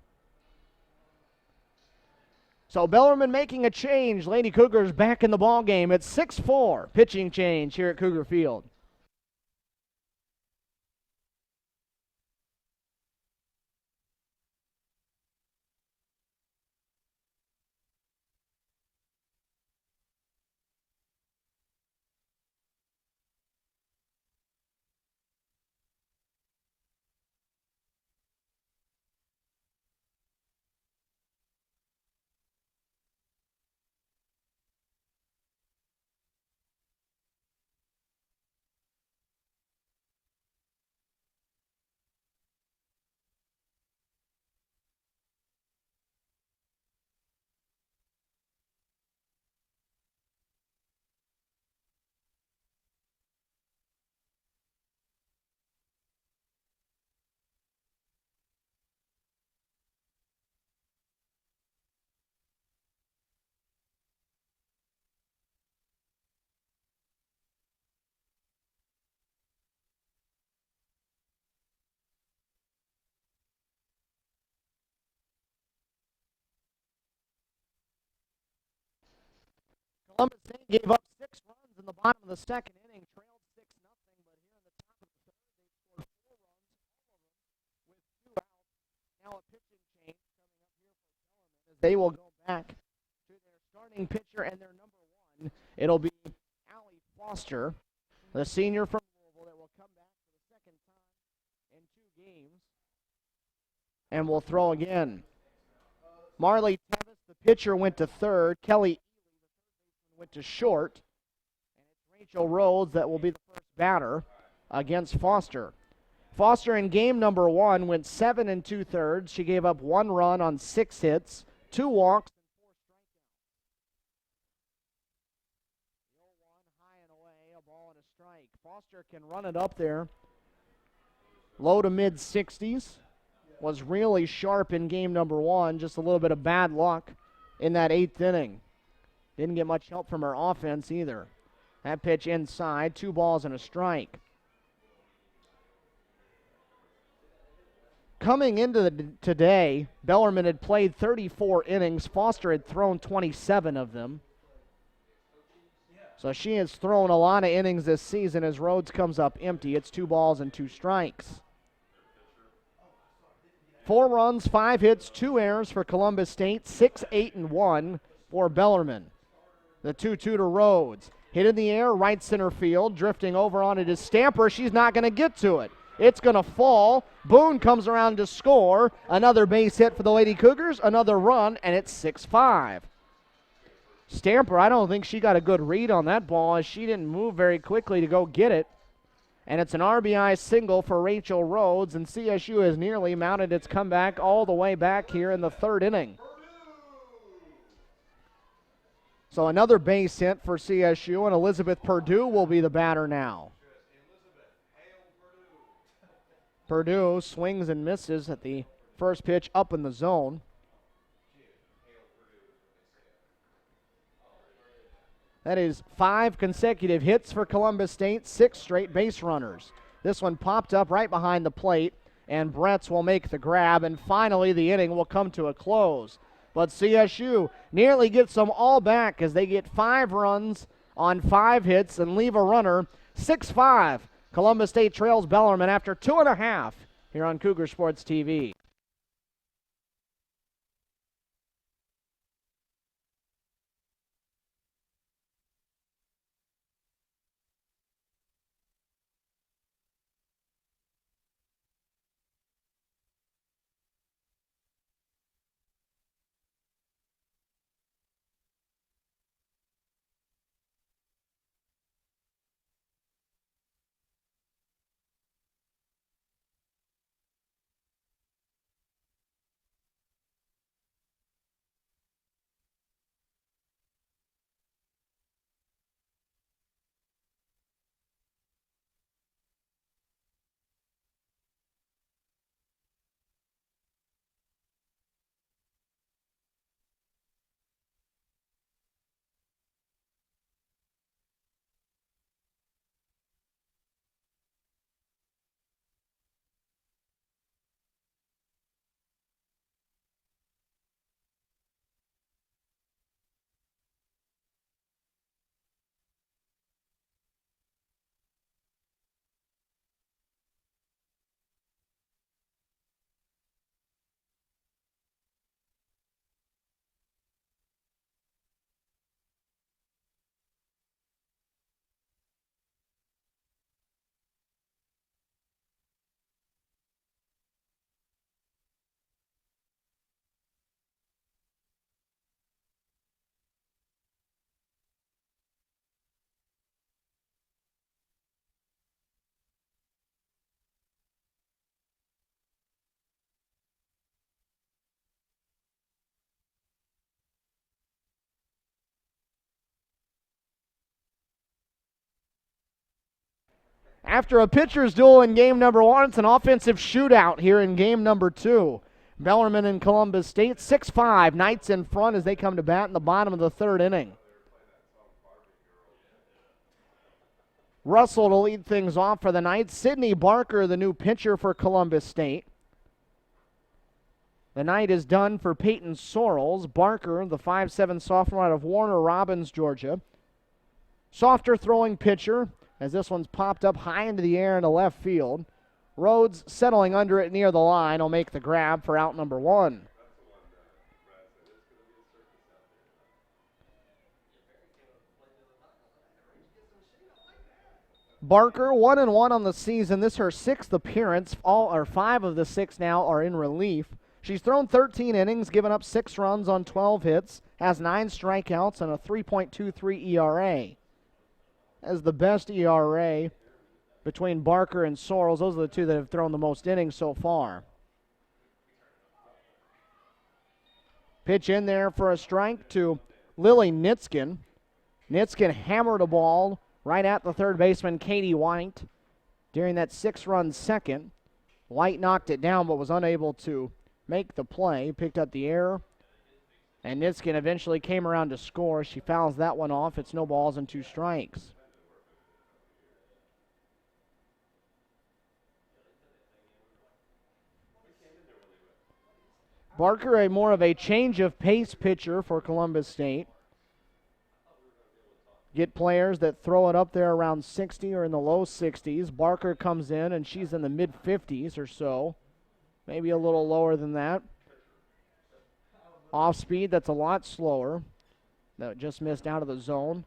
So Bellarmine making a change. Lady Cougars back in the ball game. It's 6-4 pitching change here at Cougar Field. Columbus State gave up 6 runs in the bottom of the second inning, trailed 6-0, but here in the top of the third, they scored 4 runs, all of them with 2 outs. Now a pitching change coming up here for Bellarmine as they will go back to their starting pitcher and their number 1. It'll be Allie Foster, the senior from Louisville, that will come back for the second time in 2 games and will throw again. Marley Tevis, the pitcher, went to third. Kelly went to short, and Rachel Rhodes that will be the first batter against Foster. Foster in game number 1 went 7 2/3. She gave up 1 run on 6 hits, 2 walks, and 4 strikeouts. 0-1 high and away, a ball and a strike. Foster can run it up there. Low to mid 60s. Was really sharp in game number 1. Just a little bit of bad luck in that 8th inning. Didn't get much help from her offense either. That pitch inside, 2 balls and a strike. Coming into today, Bellarmine had played 34 innings. Foster had thrown 27 of them. So she has thrown a lot of innings this season as Rhodes comes up empty. It's 2 balls and 2 strikes. 4 runs, 5 hits, 2 errors for Columbus State, 6, 8, and 1 for Bellarmine. The 2-2 to Rhodes. Hit in the air, right center field, drifting over on it is Stamper. She's not going to get to it. It's going to fall. Boone comes around to score. Another base hit for the Lady Cougars, another run, and it's 6-5. Stamper, I don't think she got a good read on that ball as she didn't move very quickly to go get it. And it's an RBI single for Rachel Rhodes, and CSU has nearly mounted its comeback all the way back here in the 3rd inning. So another base hit for CSU, and Elizabeth Purdue will be the batter now. Purdue swings and misses at the first pitch up in the zone. That is 5 consecutive hits for Columbus State, 6 straight base runners. This one popped up right behind the plate, and Bretz will make the grab, and finally the inning will come to a close. But CSU nearly gets them all back as they get 5 runs on 5 hits and leave a runner. 6-5. Columbus State trails Bellarmine after 2.5 here on Cougar Sports TV. After a pitcher's duel in game number 1, it's an offensive shootout here in game number 2. Bellarmine and Columbus State, 6-5. Knights in front as they come to bat in the bottom of the 3rd inning. Russell to lead things off for the Knights. Sydney Barker, the new pitcher for Columbus State. The night is done for Peyton Sorrells. Barker, the 5'7" sophomore out of Warner Robins, Georgia. Softer throwing pitcher, as this one's popped up high into the air into left field. Rhodes settling under it near the line will make the grab for out number 1. Barker 1-1 on the season. This is her 6th appearance. 5 of the 6 now are in relief. She's thrown 13 innings, given up 6 runs on 12 hits, has 9 strikeouts and a 3.23 ERA. has the best ERA between Barker and Sorrells. Those are the two that have thrown the most innings so far. Pitch in there for a strike to Lily Nitskin. Nitskin hammered a ball right at the third baseman, Katie White, during that 6-run second. White knocked it down but was unable to make the play, picked up the error, and Nitskin eventually came around to score. She fouls that one off. It's no balls and 2 strikes. Barker, a more of a change of pace pitcher for Columbus State. Get players that throw it up there around 60 or in the low 60s. Barker comes in and she's in the mid 50s or so. Maybe a little lower than that. Off speed, that's a lot slower. That just missed out of the zone.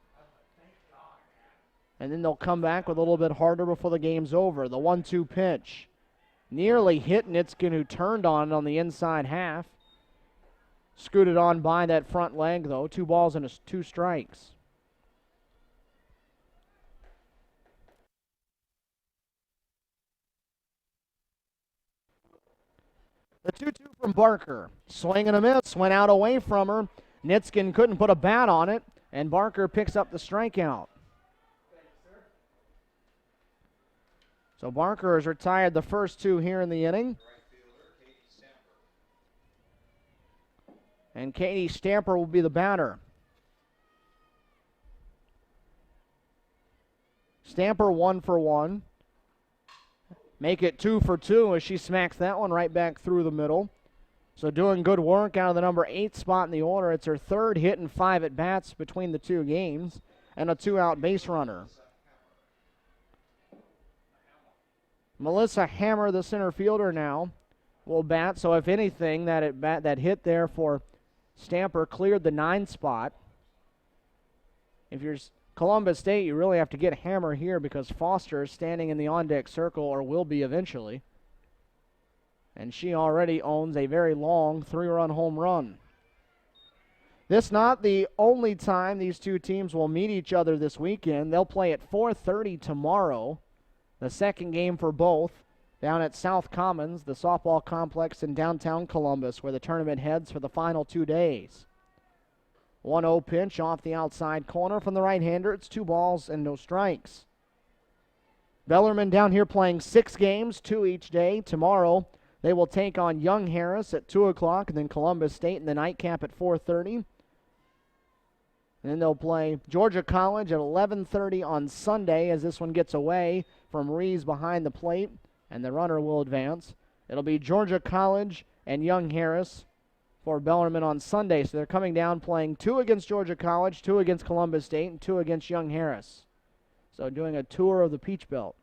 And then they'll come back with a little bit harder before the game's over. The 1-2 pitch. Nearly hit Nitskin, who turned on it on the inside half. Scooted on by that front leg, though. 2 balls and 2 strikes. The 2-2 from Barker. Swing and a miss. Went out away from her. Nitskin couldn't put a bat on it, and Barker picks up the strikeout. So Barker has retired the first 2 here in the inning. And Katie Stamper will be the batter. Stamper 1 for 1. Make it 2 for 2 as she smacks that one right back through the middle. So doing good work out of the number 8 spot in the order. It's her 3rd hit and 5 at-bats between the 2 games, and a 2-out base runner. Melissa Hammer, the center fielder now, will bat. So if anything, that hit there for Stamper cleared the 9 spot. If you're Columbus State, you really have to get Hammer here because Foster is standing in the on-deck circle, or will be eventually. And she already owns a very long 3-run home run. This not the only time these 2 teams will meet each other this weekend. They'll play at 4:30 tomorrow. The second game for both down at South Commons, the softball complex in downtown Columbus, where the tournament heads for the final 2 days. 1-0 pitch off the outside corner from the right-hander. It's 2 balls and no strikes. Bellarmine down here playing 6 games, 2 each day. Tomorrow they will take on Young Harris at 2 o'clock, and then Columbus State in the nightcap at 4:30. And then they'll play Georgia College at 11:30 on Sunday as this one gets away from Rees behind the plate, and the runner will advance. It'll be Georgia College and Young Harris for Bellarmine on Sunday. So they're coming down playing 2 against Georgia College, 2 against Columbus State, and 2 against Young Harris. So doing a tour of the Peach Belt.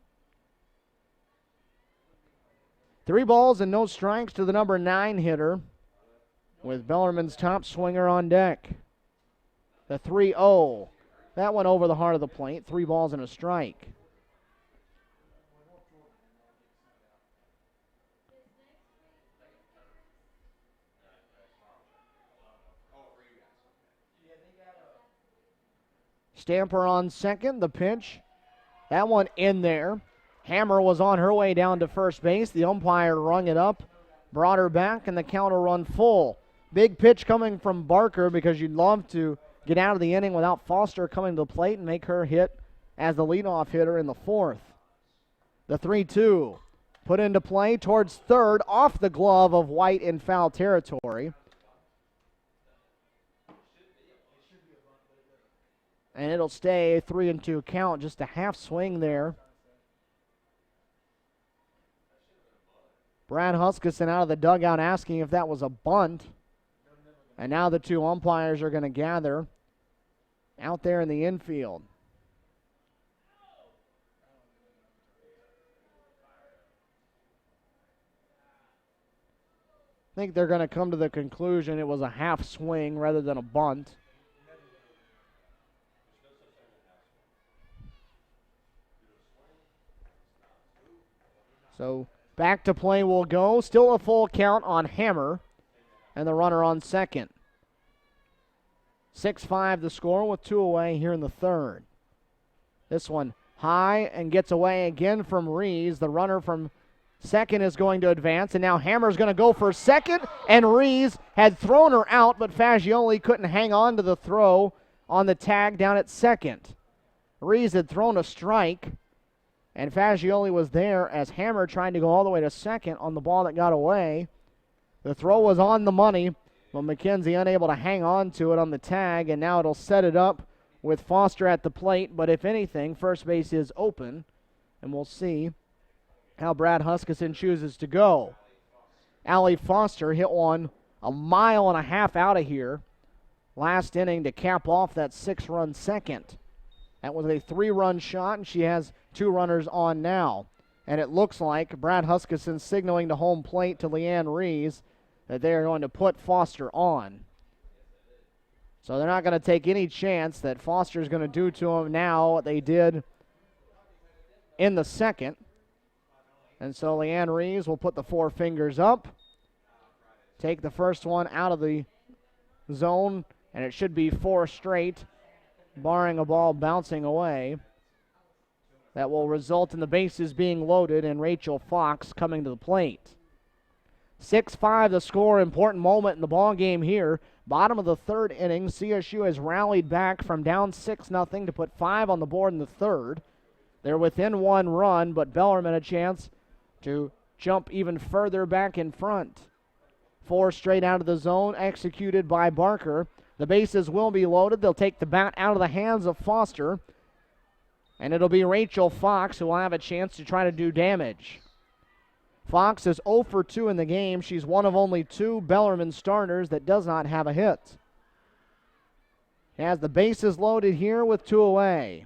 3 balls and no strikes to the number 9 hitter with Bellarmine's top swinger on deck. The 3-0. That went over the heart of the plate. 3 balls and a strike. Stamper on second. The pitch. That one in there. Hammer was on her way down to first base. The umpire rung it up, brought her back, and the count will run full. Big pitch coming from Barker because you'd love to get out of the inning without Foster coming to the plate and make her hit as the leadoff hitter in the 4th. The 3-2 put into play towards third, off the glove of White in foul territory. And it'll stay a 3-2 count, just a half swing there. Brad Huskisson out of the dugout asking if that was a bunt. And now the 2 umpires are going to gather out there in the infield. I think they're going to come to the conclusion it was a half swing rather than a bunt. So back to play will go. Still a full count on Hammer and the runner on second. 6-5 the score with 2 away here in the 3rd. This one high and gets away again from Rees. The runner from second is going to advance, and now Hammer's going to go for second, and Rees had thrown her out, but Fagioli couldn't hang on to the throw on the tag down at second. Rees had thrown a strike, and Fagioli was there as Hammer trying to go all the way to second on the ball that got away. The throw was on the money, but McKenzie unable to hang on to it on the tag, and now it'll set it up with Foster at the plate. But if anything, first base is open, and we'll see how Brad Huskisson chooses to go. Allie Foster hit one 1.5 miles out of here last inning to cap off that 6-run second. That was a 3-run shot, and she has 2 runners on now. And it looks like Brad Huskisson signaling to home plate to Leanne Rees that they are going to put Foster on. So they're not going to take any chance that Foster's going to do to him now what they did in the second. And so Leanne Rees will put the 4 fingers up, take the first one out of the zone, and it should be 4 straight, barring a ball bouncing away. That will result in the bases being loaded and Rachel Fox coming to the plate. 6-5 the score, important moment in the ball game here. Bottom of the third inning, CSU has rallied back from down 6-0 to put 5 on the board in the third. They're within 1 run, but Bellarmine a chance to jump even further back in front. 4 straight out of the zone, executed by Barker. The bases will be loaded. They'll take the bat out of the hands of Foster, and it'll be Rachel Fox who will have a chance to try to do damage. Fox is 0 for 2 in the game. She's one of only 2 Bellarmine starters that does not have a hit. He has the bases loaded here with 2 away.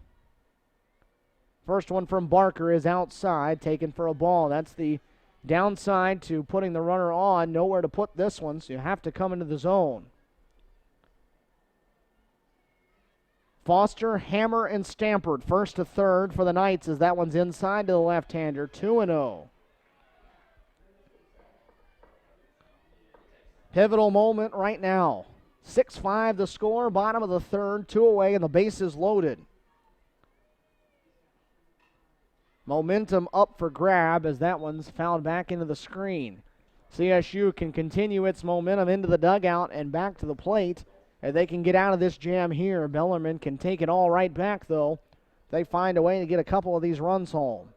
First one from Barker is outside, taken for a ball. That's the downside to putting the runner on. Nowhere to put this one, so you have to come into the zone. Foster, Hammer, and Stampert, first to third for the Knights as that one's inside to the left-hander, 2-0. Pivotal moment right now. 6-5 the score, bottom of the third, 2 away, and the bases loaded. Momentum up for grab as that one's fouled back into the screen. CSU can continue its momentum into the dugout and back to the plate. If they can get out of this jam here, Bellarmine can take it all right back, though. They find a way to get a couple of these runs home.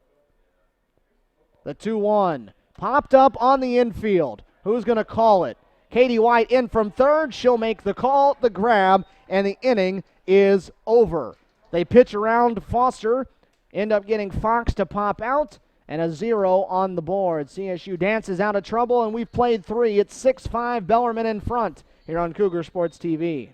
The 2-1 popped up on the infield. Who's going to call it? Katie White in from third. She'll make the call, the grab, and the inning is over. They pitch around Foster, end up getting Fox to pop out, and a 0 on the board. CSU dances out of trouble, and we've played 3. It's 6-5, Bellarmine in front here on Cougar Sports TV.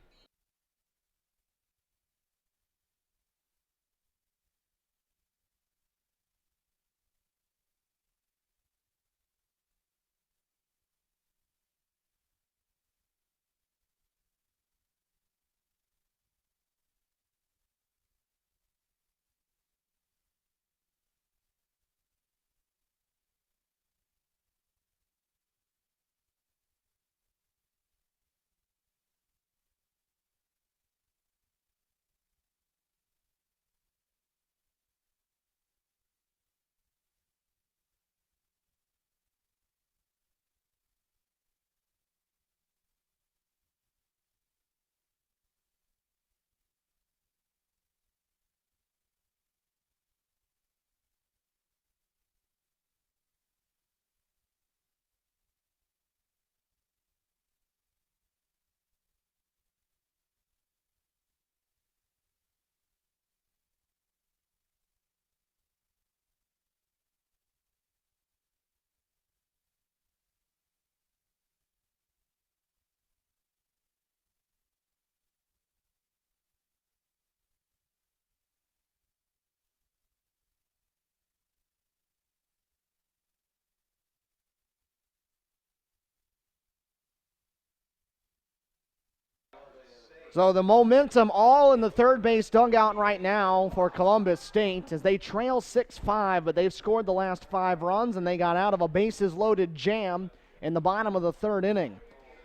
So the momentum all in the third base dugout right now for Columbus State as they trail 6-5, but they've scored the last 5 runs, and they got out of a bases-loaded jam in the bottom of the third inning.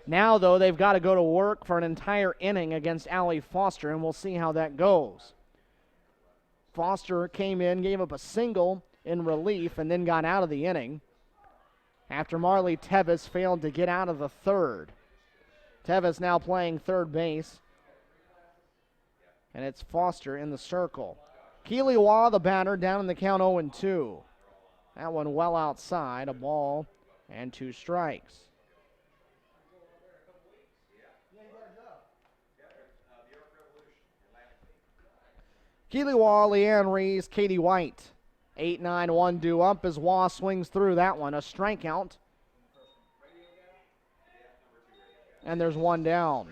Now, though, they've got to go to work for an entire inning against Allie Foster, and we'll see how that goes. Foster came in, gave up a single in relief, and then got out of the inning after Marley Tevis failed to get out of the third. Tevis now playing third base, and it's Foster in the circle. Keely Waugh, the batter, down in the count 0-2. That one well outside, a ball and 2 strikes. Keely Waugh, Leanne Rees, Katie White. 8-9-1 due up as Waugh swings through that one. A strikeout. And there's one down.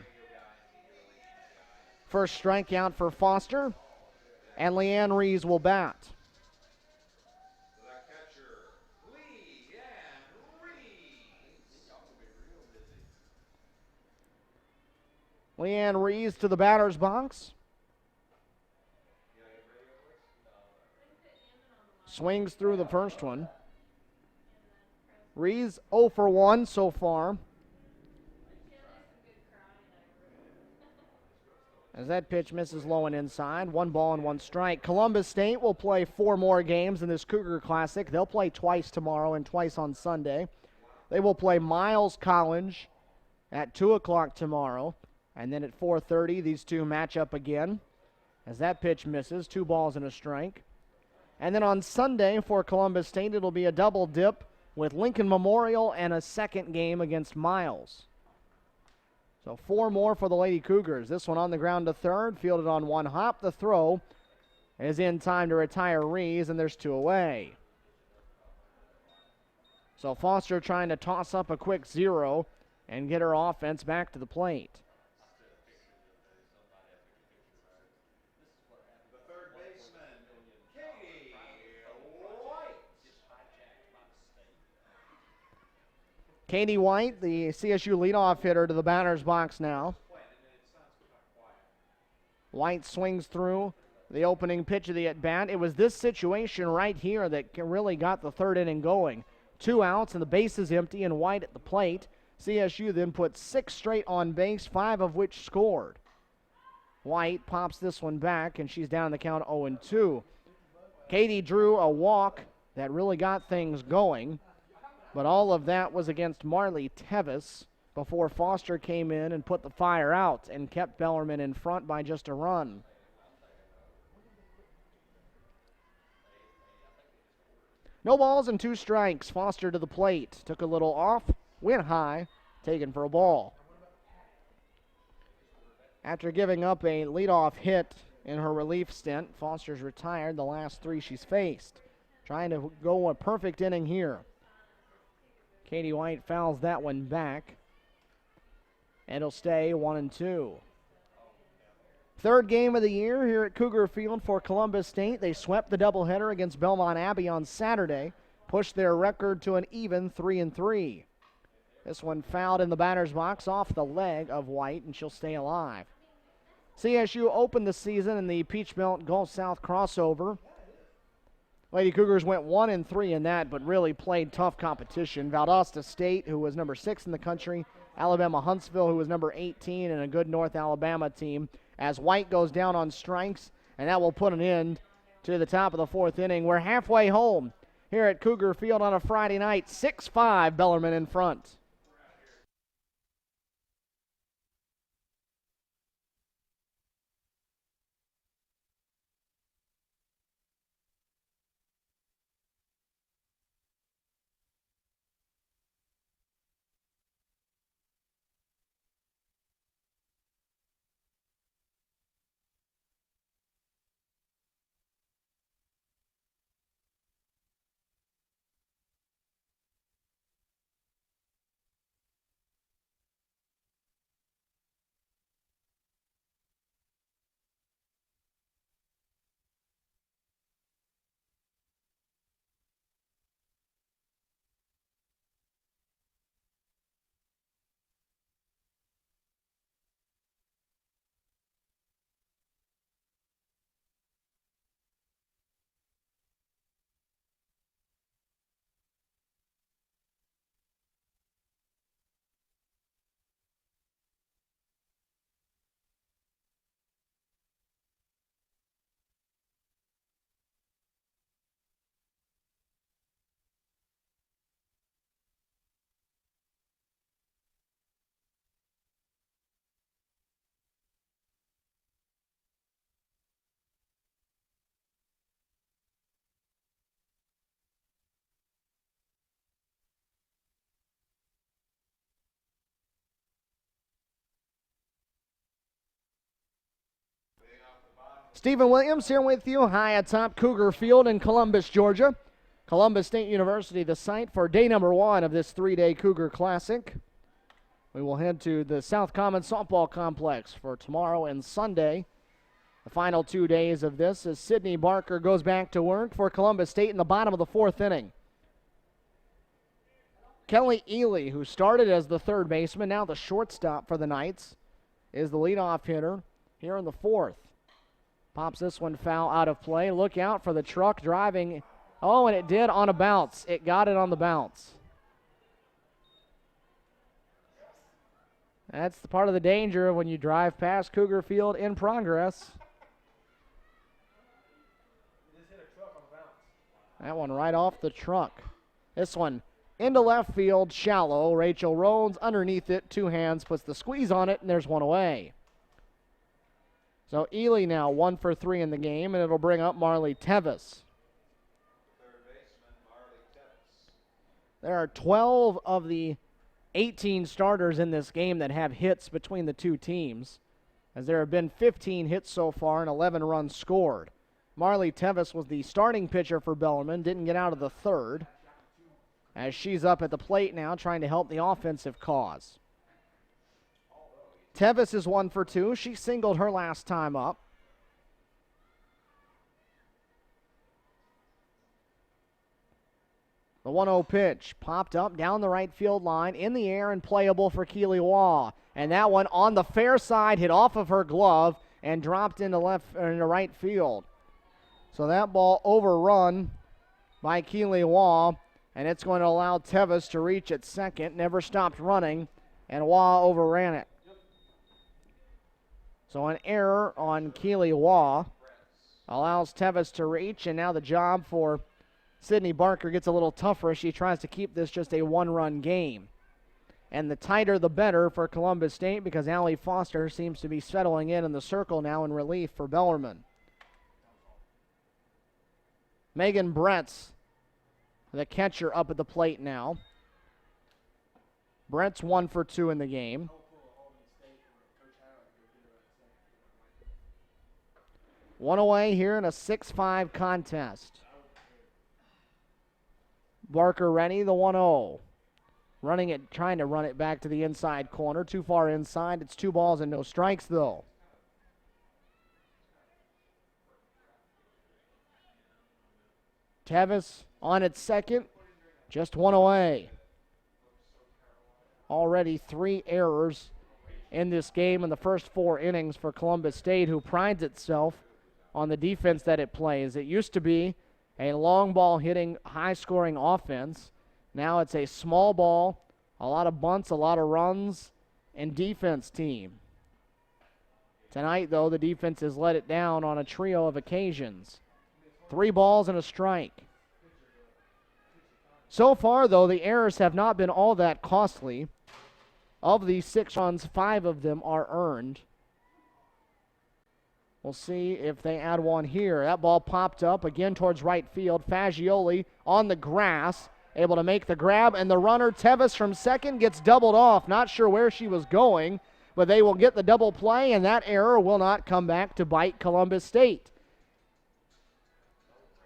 First strikeout for Foster, and Leanne Rees will bat. Leanne Rees to the batter's box. Swings through the first one. Rees 0 for 1 so far. As that pitch misses low and inside. 1 ball and 1 strike. Columbus State will play 4 more games in this Cougar Classic. They'll play twice tomorrow and twice on Sunday. They will play Miles College at 2 o'clock tomorrow. And then at 4:30, these two match up again. As that pitch misses, 2 balls and a strike. And then on Sunday for Columbus State, it'll be a double dip with Lincoln Memorial and a second game against Miles. So 4 more for the Lady Cougars. This one on the ground to third, fielded on 1 hop. The throw is in time to retire Rees, and there's 2 away. So Foster trying to toss up a quick 0 and get her offense back to the plate. Katie White, the CSU leadoff hitter, to the batter's box now. White swings through the opening pitch of the at-bat. It was this situation right here that really got the third inning going. 2 outs and the base is empty and White at the plate. CSU then put 6 straight on base, 5 of which scored. White pops this one back, and she's down the count 0-2. Katie drew a walk that really got things going. But all of that was against Marley Tevis before Foster came in and put the fire out and kept Bellarmine in front by just a run. No balls and 2 strikes. Foster to the plate. Took a little off, went high, taken for a ball. After giving up a leadoff hit in her relief stint, Foster's retired the last 3 she's faced. Trying to go a perfect inning here. Katie White fouls that one back. And it'll stay 1-2. Third game of the year here at Cougar Field for Columbus State. They swept the doubleheader against Belmont Abbey on Saturday. Pushed their record to an even 3-3. This one fouled in the batter's box off the leg of White, and she'll stay alive. CSU opened the season in the Peach Belt Gulf South crossover. Lady Cougars went 1-3 in that, but really played tough competition. Valdosta State, who was number 6 in the country. Alabama Huntsville, who was number 18, and a good North Alabama team. As White goes down on strikes, and that will put an end to the top of the 4th inning. We're halfway home here at Cougar Field on a Friday night. 6-5, Bellarmine in front. Stephen Williams here with you high atop Cougar Field in Columbus, Georgia. Columbus State University, the site for day number 1 of this 3-day Cougar Classic. We will head to the South Common Softball Complex for tomorrow and Sunday. The final 2 days of this as Sydney Barker goes back to work for Columbus State in the bottom of the 4th inning. Kelly Ely, who started as the third baseman, now the shortstop for the Knights, is the leadoff hitter here in the 4th. Pops this one foul out of play. Look out for the truck driving. Oh, and it did on a bounce. It got it on the bounce. That's the part of the danger when you drive past Cougar Field in progress. That one right off the truck. This one into left field, shallow. Rachel Rhodes underneath it, 2 hands, puts the squeeze on it, and there's one away. So Ely now 1 for 3 in the game, and it'll bring up Marley Tevis. Third baseman, Marley Tevis. There are 12 of the 18 starters in this game that have hits between the two teams, as there have been 15 hits so far and 11 runs scored. Marley Tevis was the starting pitcher for Bellarmine, didn't get out of the 3rd, as she's up at the plate now trying to help the offensive cause. Tevis is 1 for 2. She singled her last time up. The 1-0 pitch popped up down the right field line, in the air and playable for Keely Waugh. And that one on the fair side hit off of her glove and dropped into right field. So that ball overrun by Keely Waugh, and it's going to allow Tevis to reach at second. Never stopped running, and Waugh overran it. So an error on Keely Waugh allows Tevis to reach, and now the job for Sydney Barker gets a little tougher as she tries to keep this just a 1-run game. And the tighter the better for Columbus State, because Allie Foster seems to be settling in the circle now in relief for Bellarmine. Megan Bretz, the catcher, up at the plate now. Brett's 1 for 2 in the game. One away here in a 6-5 contest. Barker ready, the 1-0. Running it, trying to run it back to the inside corner. Too far inside. It's 2 balls and no strikes, though. Tevis on its second. Just 1 away. Already 3 errors in this game in the first 4 innings for Columbus State, who prides itself on the defense that it plays. It used to be a long ball hitting, high-scoring offense. Now it's a small ball, a lot of bunts, a lot of runs, and defense team. Tonight, though, the defense has let it down on a trio of occasions. 3 balls and a strike. So far, though, the errors have not been all that costly. Of these 6 runs, 5 of them are earned. We'll see if they add one here. That ball popped up again towards right field. Fagioli on the grass, able to make the grab, and the runner, Tevis, from second gets doubled off. Not sure where she was going, but they will get the double play, and that error will not come back to bite Columbus State.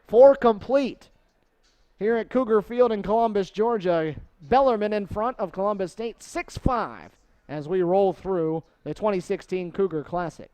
4 complete here at Cougar Field in Columbus, Georgia. Bellarmine in front of Columbus State, 6-5, as we roll through the 2016 Cougar Classic.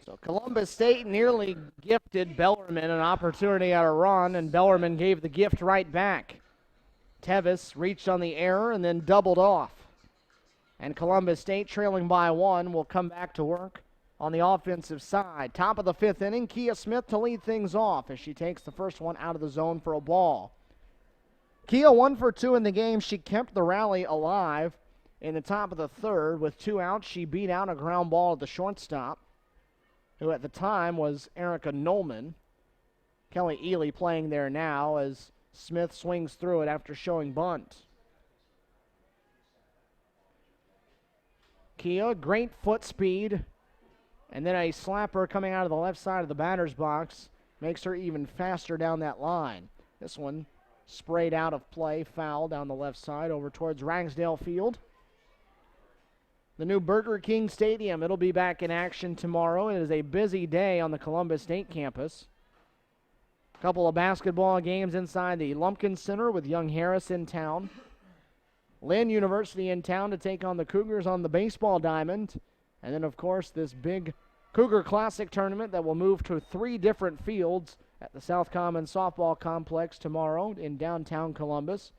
So Columbus State nearly gifted Bellarmine an opportunity at a run, and Bellarmine gave the gift right back. Tevis reached on the error and then doubled off. And Columbus State, trailing by 1, will come back to work on the offensive side. Top of the 5th inning, Kia Smith to lead things off as she takes the first one out of the zone for a ball. Kia 1 for 2 in the game. She kept the rally alive in the top of the 3rd. With 2 outs, she beat out a ground ball at the shortstop, who at the time was Erica Nolman. Kelly Ely playing there now as Smith swings through it after showing bunt. Kia, great foot speed, and then a slapper coming out of the left side of the batter's box makes her even faster down that line. This one sprayed out of play, foul down the left side over towards Ragsdale Field. The new Burger King Stadium, it'll be back in action tomorrow. It is a busy day on the Columbus State campus. A couple of basketball games inside the Lumpkin Center with Young Harris in town. Lynn University in town to take on the Cougars on the baseball diamond. And then, of course, this big Cougar Classic tournament that will move to 3 different fields at the South Common Softball Complex tomorrow in downtown Columbus.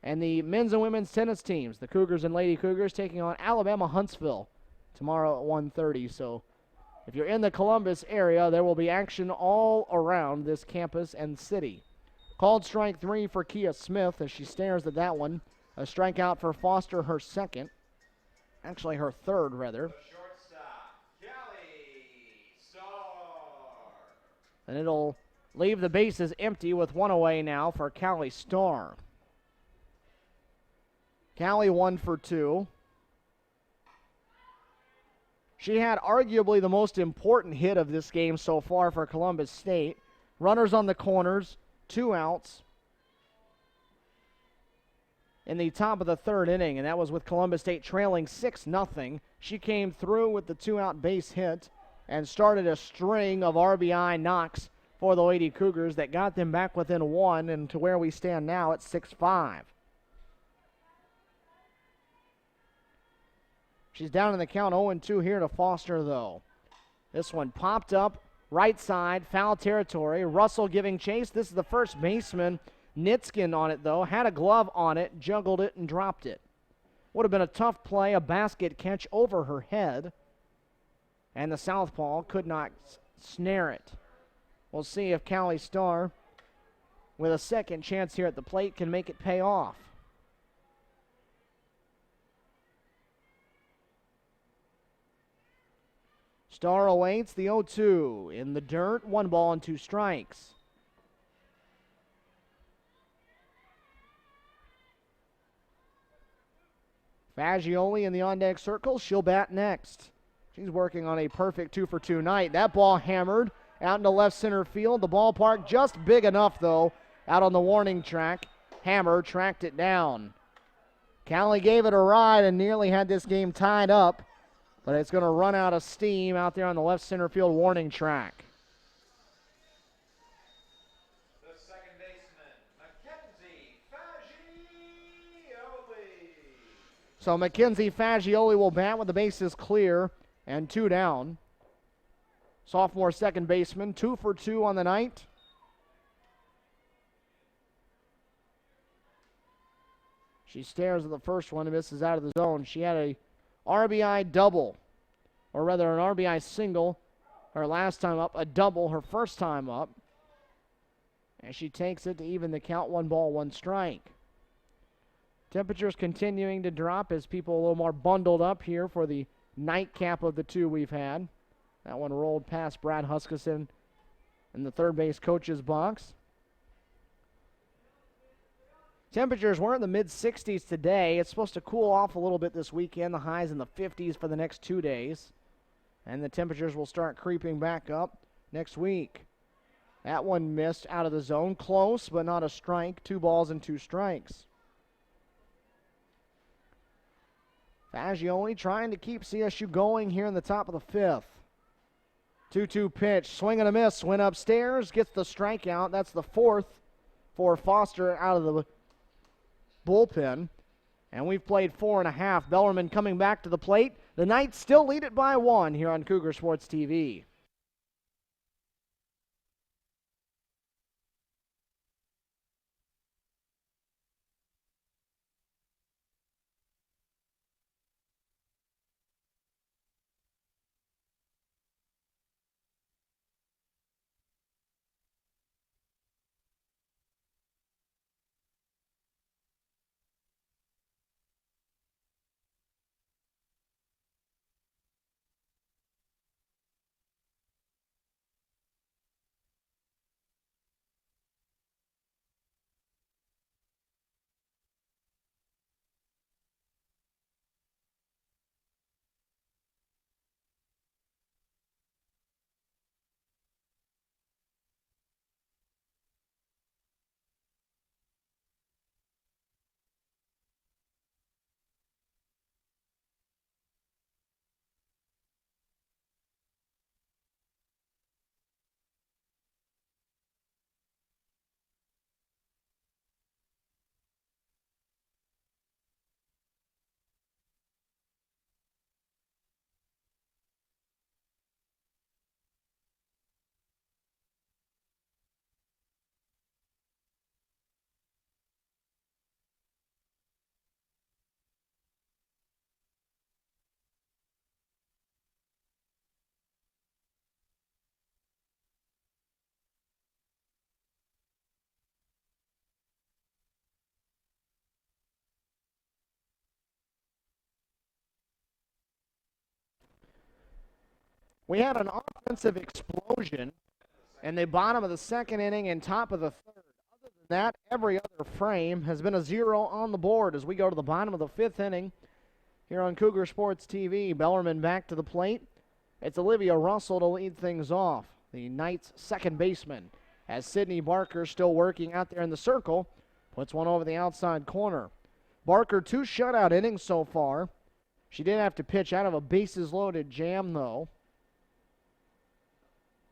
And the men's and women's tennis teams, the Cougars and Lady Cougars, taking on Alabama Huntsville tomorrow at 1:30. So if you're in the Columbus area, there will be action all around this campus and city. Called strike 3 for Kia Smith as she stares at that one. A strikeout for Foster, her second. Actually, her third, rather. The shortstop, Kelly Starr. And it'll leave the bases empty with 1 away now for Callie Starr. Callie 1 for 2. She had arguably the most important hit of this game so far for Columbus State. Runners on the corners, 2 outs in the top of the 3rd inning, and that was with Columbus State trailing 6-0. She came through with the 2-out base hit and started a string of RBI knocks for the Lady Cougars that got them back within 1 and to where we stand now at 6-5. She's down in the count 0-2 here to Foster, though. This one popped up right side, foul territory. Russell giving chase. This is the first baseman. Nitskin on it, though. Had a glove on it, juggled it, and dropped it. Would have been a tough play, a basket catch over her head. And the southpaw could not snare it. We'll see if Callie Starr, with a second chance here at the plate, can make it pay off. Starr awaits the 0-2. In the dirt, 1 ball and 2 strikes. Fagioli in the on-deck circle. She'll bat next. She's working on a perfect 2 for 2 night. That ball hammered out into left center field. The ballpark just big enough, though, out on the warning track. Hammer tracked it down. Callie gave it a ride and nearly had this game tied up, but it's going to run out of steam out there on the left center field warning track. The second baseman, Mackenzie Fagioli. So Mackenzie Fagioli will bat with the bases clear and 2 down. Sophomore second baseman, 2 for 2 on the night. She stares at the first one and misses out of the zone. She had a RBI double, or rather an RBI single her last time up, a double her first time up. And she takes it to even the count, 1 ball, 1 strike. Temperatures continuing to drop as people a little more bundled up here for the nightcap of the 2 we've had. That one rolled past Brad Huskisson in the third base coach's box. Temperatures were in the mid-60s today. It's supposed to cool off a little bit this weekend. The highs in the 50s for the next 2 days. And the temperatures will start creeping back up next week. That one missed out of the zone. Close, but not a strike. 2 balls and 2 strikes. Fagioli trying to keep CSU going here in the top of the 5th. 2-2 pitch. Swing and a miss. Went upstairs. Gets the strikeout. That's the 4th for Foster out of the bullpen. And we've played 4.5. Bellarmine coming back to the plate. The Knights still lead it by 1 here on Cougar Sports TV. We had an offensive explosion in the bottom of the second inning and top of the third. Other than that, every other frame has been a 0 on the board as we go to the bottom of the fifth inning here on Cougar Sports TV. Bellarmine back to the plate. It's Olivia Russell to lead things off, the Knights' second baseman, as Sydney Barker, still working out there in the circle, puts one over the outside corner. Barker, 2 shutout innings so far. She did have to pitch out of a bases-loaded jam, though.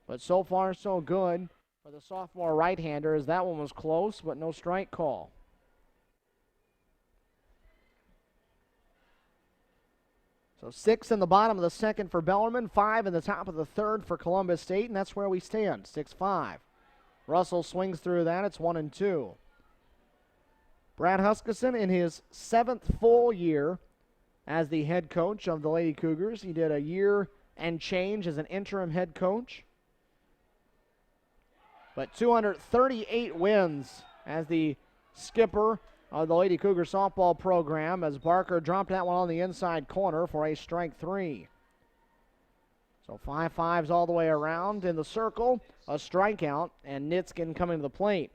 But so far, so good for the sophomore right-hander, as that one was close, but no strike call. So 6 in the bottom of the second for Bellarmine, 5 in the top of the third for Columbus State, and that's where we stand, 6-5. Russell swings through that. It's 1-2. Brad Huskisson in his 7th full year as the head coach of the Lady Cougars. He did a year and change as an interim head coach. But 238 wins as the skipper of the Lady Cougar softball program, as Barker dropped that one on the inside corner for a strike 3. So 5-5s all the way around in the circle, a strikeout, and Nitskin coming to the plate.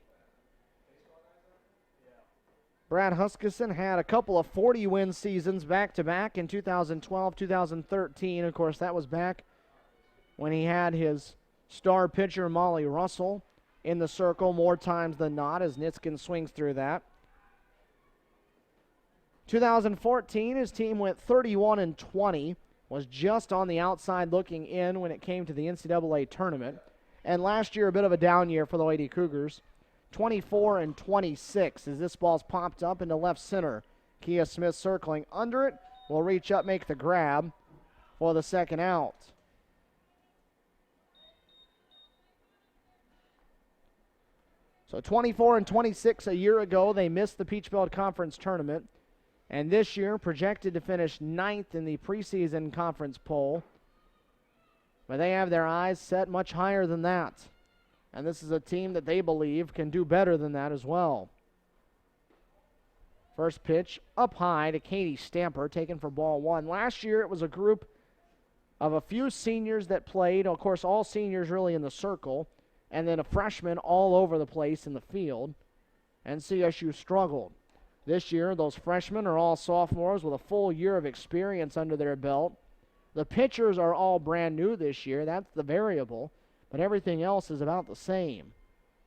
Brad Huskisson had a couple of 40-win seasons back-to-back in 2012, 2013. Of course, that was back when he had his star pitcher Molly Russell in the circle more times than not, as Nitskin swings through that. 2014, his team went 31-20, was just on the outside looking in when it came to the NCAA tournament. And last year, a bit of a down year for the Lady Cougars. 24-26 as this ball's popped up into left center. Kia Smith circling under it, will reach up, make the grab for the second out. So 24-26 a year ago, they missed the Peach Belt Conference tournament. And this year, projected to finish 9th in the preseason conference poll. But they have their eyes set much higher than that. And this is a team that they believe can do better than that as well. First pitch up high to Katie Stamper, taken for ball 1. Last year, it was a group of a few seniors that played. Of course, all seniors really in the circle. And then a freshman all over the place in the field. And CSU struggled. This year, those freshmen are all sophomores with a full year of experience under their belt. The pitchers are all brand new this year. That's the variable. But everything else is about the same.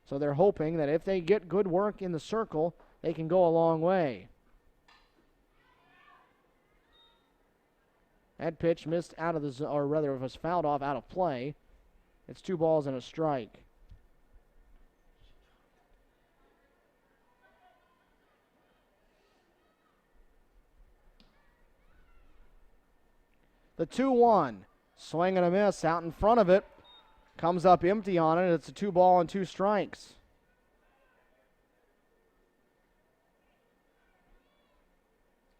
So they're hoping that if they get good work in the circle, they can go a long way. That pitch missed out of the, or rather it was fouled off out of play. It's 2 balls and a strike. The 2-1. Swing and a miss out in front of it. Comes up empty on it. It's a 2 ball and 2 strikes.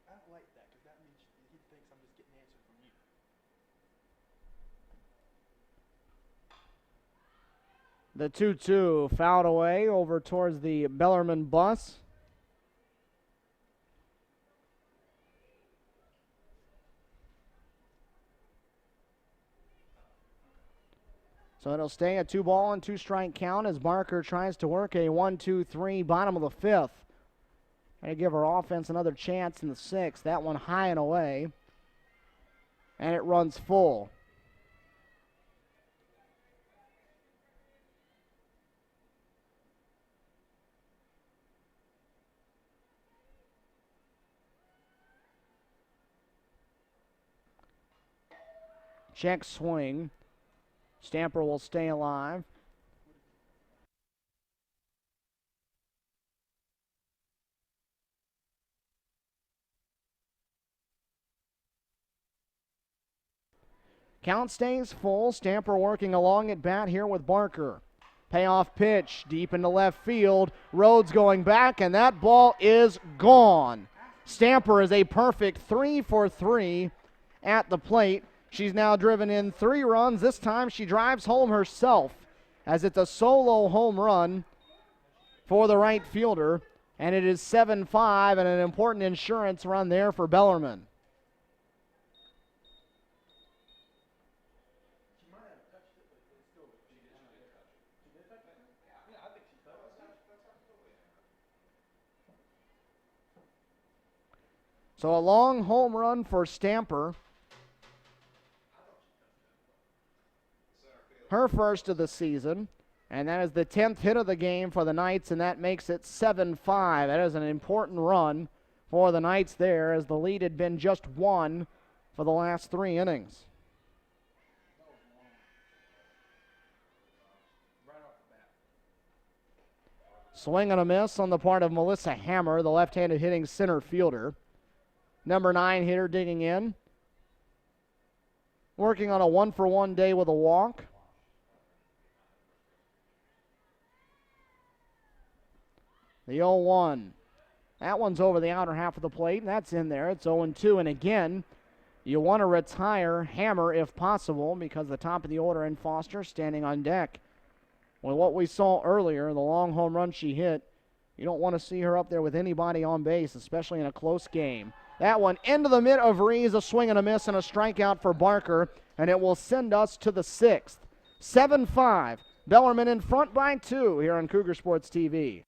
I don't like that because that means he thinks I'm just getting an answer from you. The 2-2 fouled away over towards the Bellarmine bus. So it'll stay a 2 ball and 2 strike count as Barker tries to work a 1-2-3 bottom of the 5th. Trying to give her offense another chance in the 6th. That one high and away. And it runs full. Check swing. Stamper will stay alive. Count stays full. Stamper working along at bat here with Barker. Payoff pitch deep into left field. Rhodes going back, and that ball is gone. Stamper is a perfect 3 for 3 at the plate. She's now driven in 3 runs. This time she drives home herself as it's a solo home run for the right fielder. And it is 7-5 and an important insurance run there for Bellarmine. She might have touched it, but it's still. She did touch it. She did touch it? Yeah, I think she touched it. So a long home run for Stamper. Her first of the season, and that is the 10th hit of the game for the Knights, and that makes it 7-5. That is an important run for the Knights there, as the lead had been just 1 for the last 3 innings. Swing and a miss on the part of Melissa Hammer, the left-handed hitting center fielder. Number 9 hitter digging in. Working on a 1-for-1 day with a walk. The 0-1. That one's over the outer half of the plate, and that's in there. It's 0-2, and again, you want to retire Hammer if possible because the top of the order in Foster standing on deck. With what we saw earlier, the long home run she hit, you don't want to see her up there with anybody on base, especially in a close game. That one into the mid of Rees, a swing and a miss and a strikeout for Barker, and it will send us to the 6th. 7-5. Bellarmine in front by 2 here on Cougar Sports TV.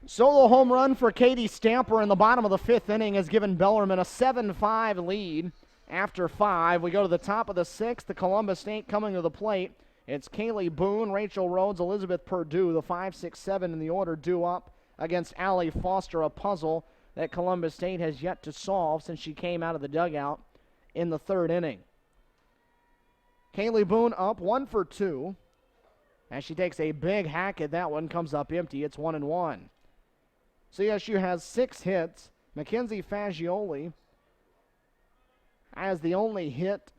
Solo home run for Katie Stamper in the bottom of the 5th inning has given Bellarmine a 7-5 lead after 5. We go to the top of the 6th. The Columbus State coming to the plate. It's Kaylee Boone, Rachel Rhodes, Elizabeth Purdue, the 5, 6, 7 in the order due up against Allie Foster, a puzzle. that Columbus State has yet to solve since she came out of the dugout in the third inning. Kaylee Boone up 1 for 2. As she takes a big hack at that one, comes up empty. It's 1-1. CSU has 6 hits. Mackenzie Fagioli has the only hit.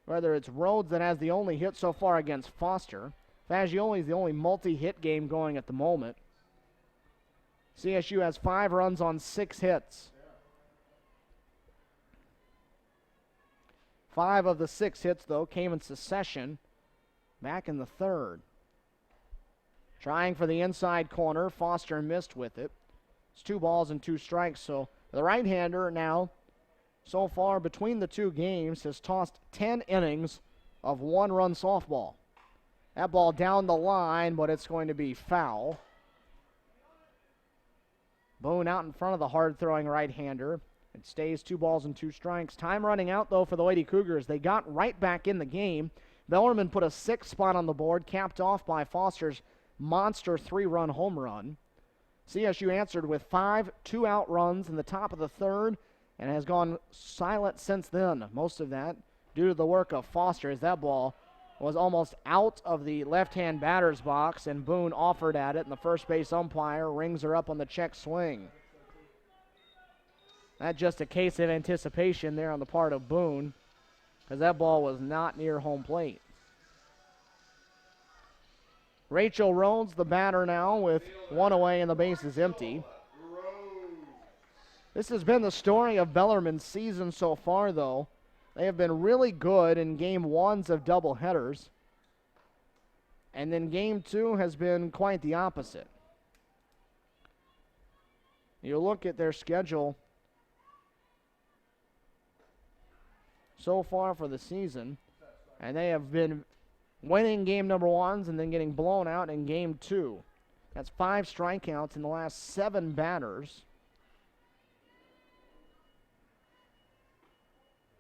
Whether it's Rhodes that has the only hit so far against Foster. Fagioli is the only multi-hit game going at the moment. CSU has 5 runs on 6 hits. 5 of the 6 hits, though, came in succession back in the third. Trying for the inside corner. Foster missed with it. It's 2 balls and 2 strikes. So the right-hander now, so far between the 2 games, has tossed 10 innings of 1-run softball. That ball down the line, but it's going to be foul. Boone out in front of the hard-throwing right-hander. It stays 2 balls and 2 strikes. Time running out, though, for the Lady Cougars. They got right back in the game. Bellarmine put a 6th spot on the board, capped off by Foster's monster 3-run home run. CSU answered with 5 2-out runs in the top of the third and has gone silent since then. Most of that due to the work of Foster, as that ball was almost out of the left-hand batter's box, and Boone offered at it, and the first base umpire rings her up on the check swing. That's just a case of anticipation there on the part of Boone, because that ball was not near home plate. Rachel Rhodes, the batter now, with 1 away and the base is empty. This has been the story of Bellarmine's season so far, though. They have been really good in game 1s of doubleheaders, and then game 2 has been quite the opposite. You look at their schedule so far for the season, and they have been winning game number 1s and then getting blown out in game 2. That's 5 strikeouts in the last 7 batters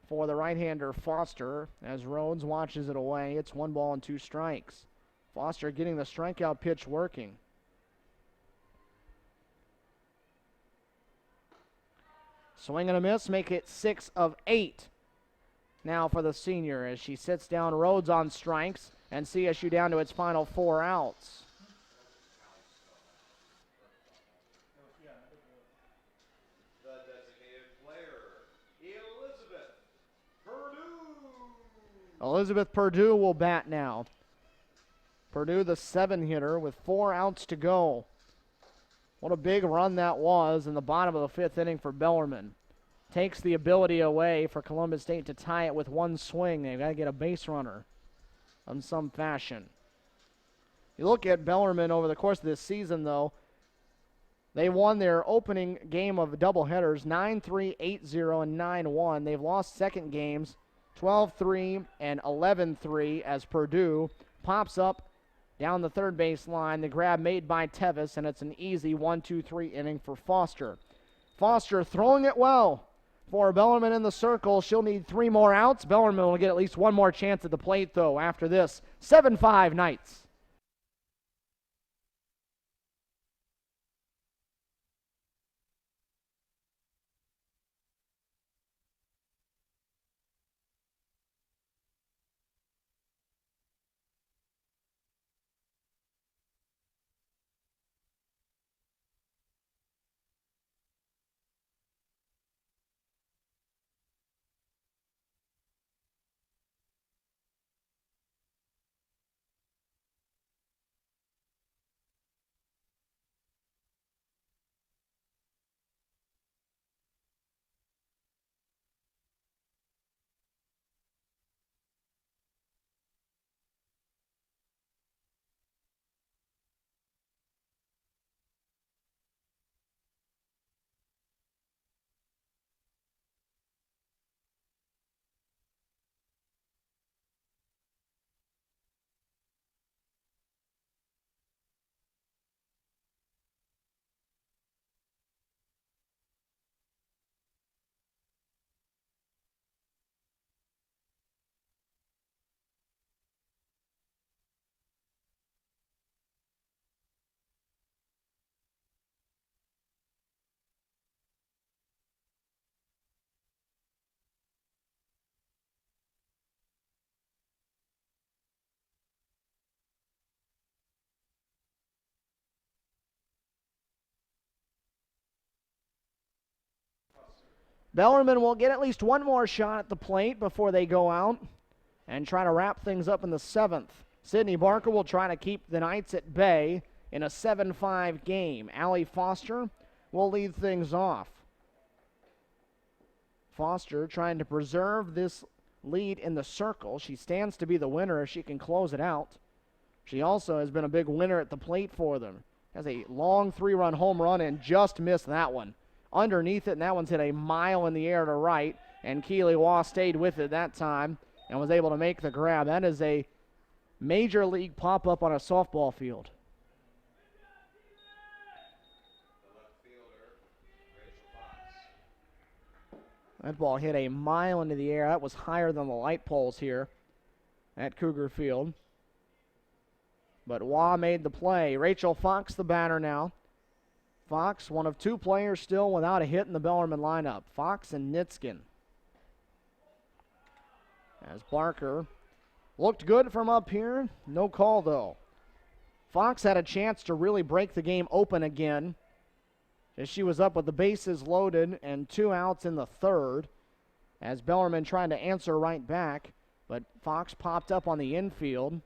for the right-hander Foster as Rhodes watches it away. It's 1 ball and 2 strikes. Foster getting the strikeout pitch working. Swing and a miss, make it 6 of 8 now for the senior as she sits down Rhodes on strikes, and CSU down to its final 4 outs. The designated player, Elizabeth Purdue. Elizabeth Purdue will bat now. Purdue, the 7-hitter, with 4 outs to go. What a big run that was in the bottom of the 5th inning for Bellarmine. Takes the ability away for Columbus State to tie it with 1 swing. They've got to get a base runner in some fashion. You look at Bellarmine over the course of this season, though, they won their opening game of doubleheaders 9-3, 8-0, and 9-1. They've lost second games 12-3 and 11-3 as Purdue pops up down the third base line. The grab made by Tevis, and it's an easy 1-2-3 inning for Foster. Foster throwing it well for Bellarmine in the circle. She'll need 3 more outs. Bellarmine will get at least 1 more chance at the plate, though, after this. 7-5 Knights. Bellarmine will get at least one more shot at the plate before they go out and try to wrap things up in the 7th. Sydney Barker will try to keep the Knights at bay in a 7-5 game. Allie Foster will lead things off. Foster trying to preserve this lead in the circle. She stands to be the winner if she can close it out. She also has been a big winner at the plate for them. Has a long 3-run home run and just missed that one. Underneath it, and that one's hit a mile in the air to right, and Keely Waugh stayed with it that time and was able to make the grab. That is a major league pop-up on a softball field. That ball hit a mile into the air. That was higher than the light poles here at Cougar Field. But Waugh made the play. Rachel Fox, the batter now. Fox, one of 2 players still without a hit in the Bellarmine lineup. Fox and Nitskin. As Barker looked good from up here. No call, though. Fox had a chance to really break the game open again as she was up with the bases loaded and 2 outs in the 3rd as Bellarmine trying to answer right back. But Fox popped up on the infield,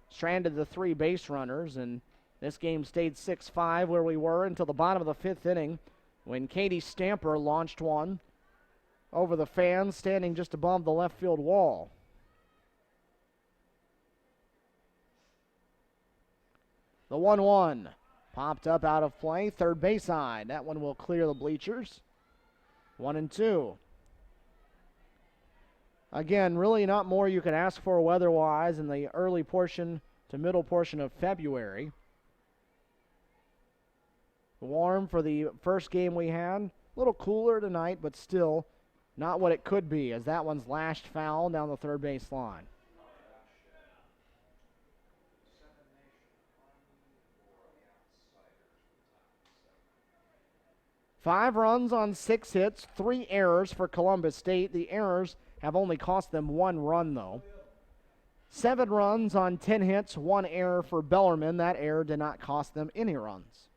stranded the 3 base runners, and this game stayed 6-5 where we were until the bottom of the 5th inning when Katie Stamper launched one over the fans standing just above the left field wall. The 1-1 popped up out of play, third base side. That one will clear the bleachers. 1-2. Again, really not more you could ask for weather-wise in the early portion to middle portion of February. Warm for the first game we had. A little cooler tonight, but still not what it could be as that one's lashed foul down the third base line. Five runs on 6 hits, 3 errors for Columbus State. The errors have only cost them 1 run, though. 7 runs on 10 hits, 1 error for Bellarmine. That error did not cost them any runs.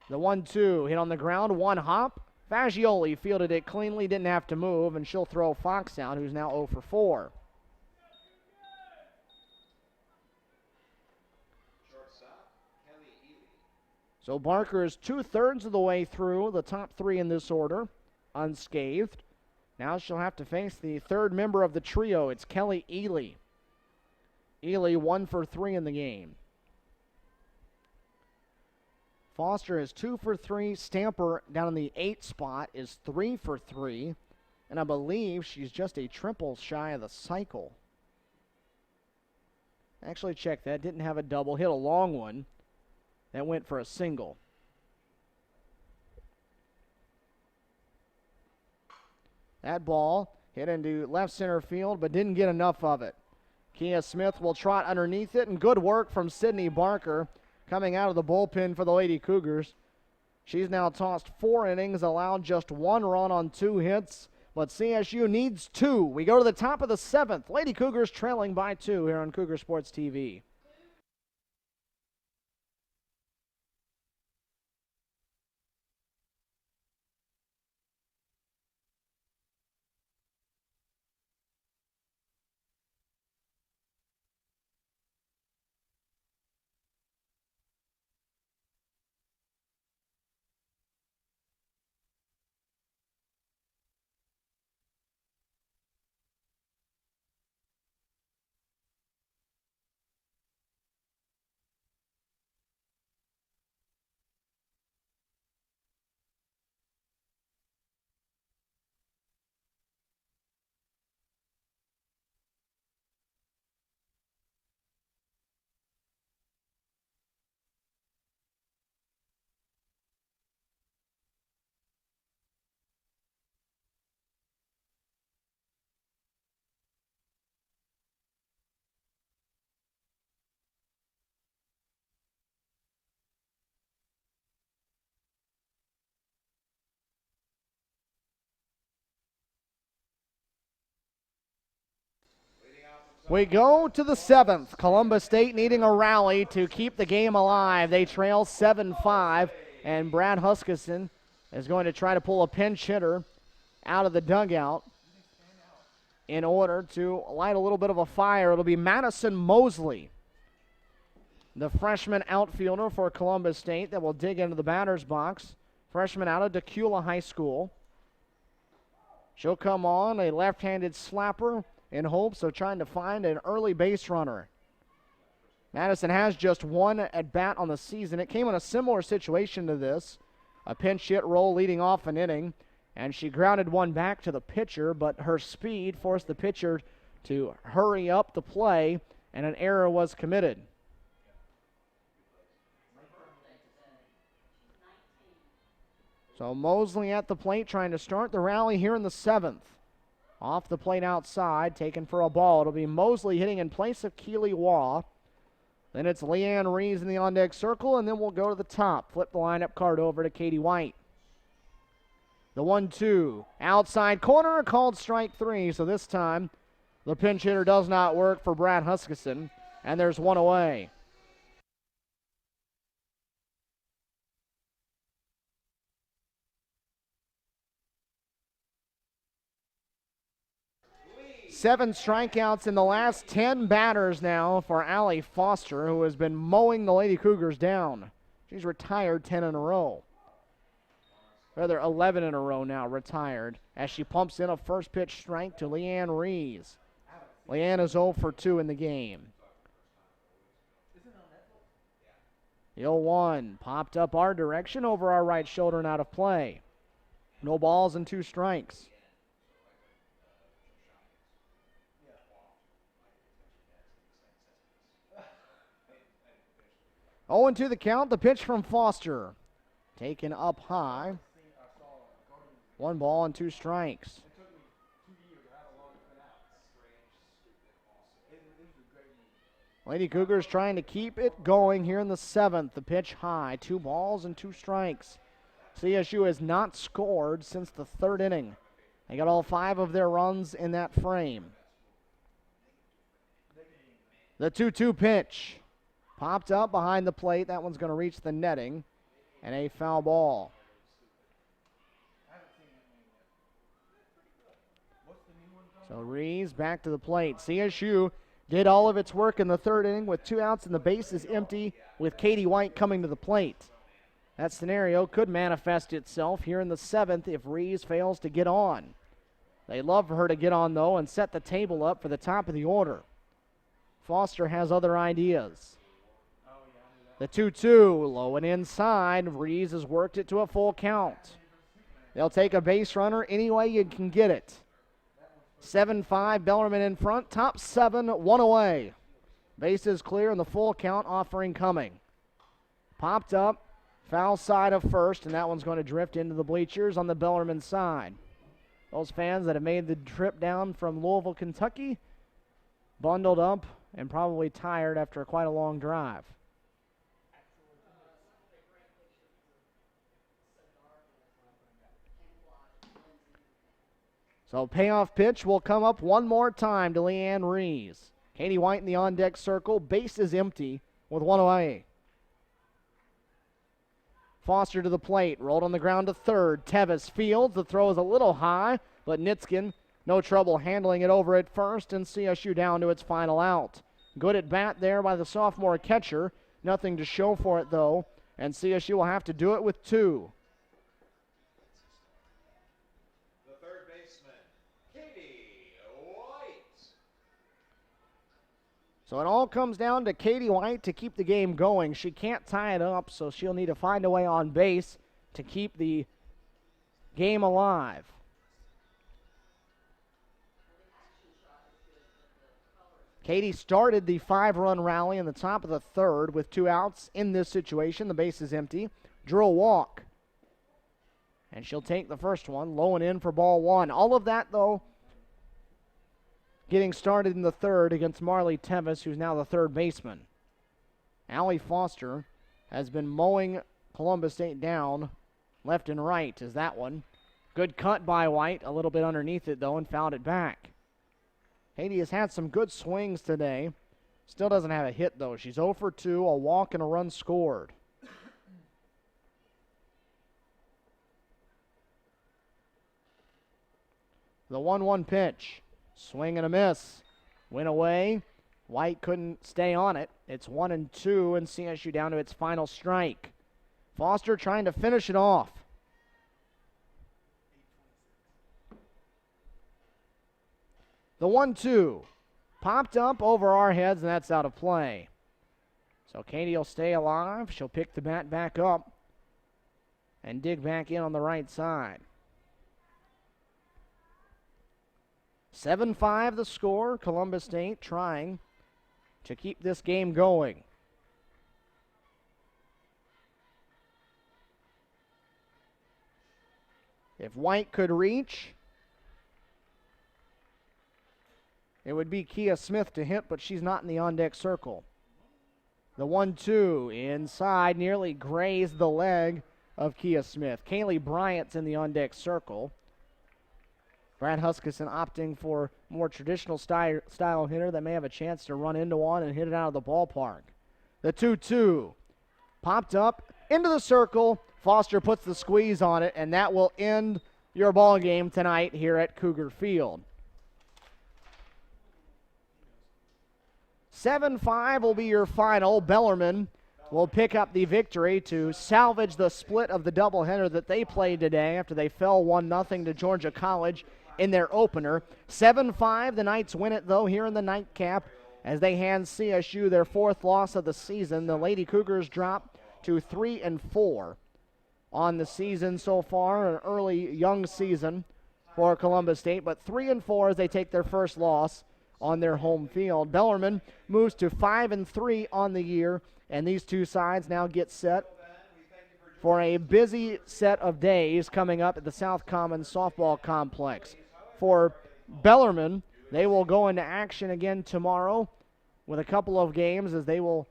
The 1-2 hit on the ground, 1 hop. Fagioli fielded it cleanly, didn't have to move, and she'll throw Fox out, who's now 0 for 4. So Barker is 2/3 of the way through the top 3 in this order, unscathed. Now she'll have to face the 3rd member of the trio. It's Kelly Ely. Ely 1 for 3 in the game. Foster is 2 for 3. Stamper down in the 8 spot is 3 for 3. And I believe she's just a triple shy of the cycle. Actually check that. Didn't have a double. Hit a long one. That went for a single. That ball hit into left center field, but didn't get enough of it. Kia Smith will trot underneath it, and good work from Sydney Barker coming out of the bullpen for the Lady Cougars. She's now tossed 4 innings, allowed just 1 run on 2 hits, but CSU needs 2. We go to the top of the 7th. Lady Cougars trailing by 2 here on Cougar Sports TV. We go to the 7th. Columbus State needing a rally to keep the game alive. They trail 7-5, and Brad Huskisson is going to try to pull a pinch hitter out of the dugout in order to light a little bit of a fire. It'll be Madison Mosley, the freshman outfielder for Columbus State, that will dig into the batter's box. Freshman out of Decula High School. She'll come on, a left-handed slapper in hopes of trying to find an early base runner. Madison has just one at-bat on the season. It came in a similar situation to this, a pinch hit roll leading off an inning, and she grounded one back to the pitcher, but her speed forced the pitcher to hurry up the play, and an error was committed. So Mosley at the plate trying to start the rally here in the 7th. Off the plate outside, taken for a ball. It'll be Mosley hitting in place of Keely Waugh. Then it's Leanne Reeves in the on-deck circle, and then we'll go to the top. Flip the lineup card over to Katie White. The 1-2. Outside corner, called strike 3. So this time, the pinch hitter does not work for Brad Huskisson, and there's one away. Seven strikeouts in the last 10 batters now for Allie Foster, who has been mowing the Lady Cougars down. She's retired 10 in a row. Rather, 11 in a row now retired as she pumps in a first pitch strike to Leanne Rees. Leanne is 0 for 2 in the game. The 0-1 popped up our direction over our right shoulder and out of play. No balls and 2 strikes. 0-2 the count. The pitch from Foster. Taken up high. 1 ball and 2 strikes. Lady Cougars trying to keep it going here in the 7th. The pitch high. 2 balls and 2 strikes. CSU has not scored since the 3rd inning. They got all 5 of their runs in that frame. The 2-2 pitch. Popped up behind the plate. That one's going to reach the netting. And a foul ball. So Rees back to the plate. CSU did all of its work in the 3rd inning with 2 outs and the base is empty with Katie White coming to the plate. That scenario could manifest itself here in the 7th if Rees fails to get on. They'd love for her to get on, though, and set the table up for the top of the order. Foster has other ideas. The 2-2, low and inside. Rees has worked it to a full count. They'll take a base runner any way you can get it. 7-5, Bellarmine in front. Top 7, 1 away. Bases clear and the full count offering coming. Popped up, foul side of first, and that one's going to drift into the bleachers on the Bellarmine side. Those fans that have made the trip down from Louisville, Kentucky, bundled up and probably tired after quite a long drive. So payoff pitch will come up one more time to Leanne Rees. Katie White in the on-deck circle. Base is empty with 1 away. Foster to the plate. Rolled on the ground to 3rd. Tevis fields. The throw is a little high, but Nitskin no trouble handling it over at first, and CSU down to its final out. Good at bat there by the sophomore catcher. Nothing to show for it, though, and CSU will have to do it with 2. So it all comes down to Katie White to keep the game going. She can't tie it up, so she'll need to find a way on base to keep the game alive. Katie started the 5-run rally in the top of the 3rd with 2 outs in this situation. The base is empty. Drew a walk. And she'll take the first one, low and in for ball 1. All of that, though, getting started in the 3rd against Marley Tevis, who's now the 3rd baseman. Allie Foster has been mowing Columbus State down left and right as that one. Good cut by White, a little bit underneath it, though, and fouled it back. Katie has had some good swings today. Still doesn't have a hit, though. She's 0 for 2, a walk and a run scored. The 1-1 pitch. Swing and a miss. Went away. White couldn't stay on it. It's 1-2, and CSU down to its final strike. Foster trying to finish it off. The 1-2 popped up over our heads, and that's out of play. So Katie will stay alive. She'll pick the bat back up and dig back in on the right side. 7-5 the score. Columbus State trying to keep this game going. If White could reach, it would be Kia Smith to hit, but she's not in the on-deck circle. The 1-2 inside nearly grazed the leg of Kia Smith. Kaylee Bryant's in the on-deck circle. Brad Huskisson opting for more traditional style hitter that may have a chance to run into one and hit it out of the ballpark. The 2-2 popped up into the circle. Foster puts the squeeze on it, and that will end your ball game tonight here at Cougar Field. 7-5 will be your final. Bellarmine will pick up the victory to salvage the split of the doubleheader that they played today after they fell 1-0 to Georgia College in their opener. 7-5, the Knights win it, though, here in the nightcap as they hand CSU their 4th loss of the season. The Lady Cougars drop to 3-4 on the season so far, an early young season for Columbus State, but 3-4 as they take their first loss on their home field. Bellarmine moves to 5-3 on the year, and these two sides now get set for a busy set of days coming up at the South Commons Softball Complex. For Bellarmine, they will go into action again tomorrow with a couple of games as they will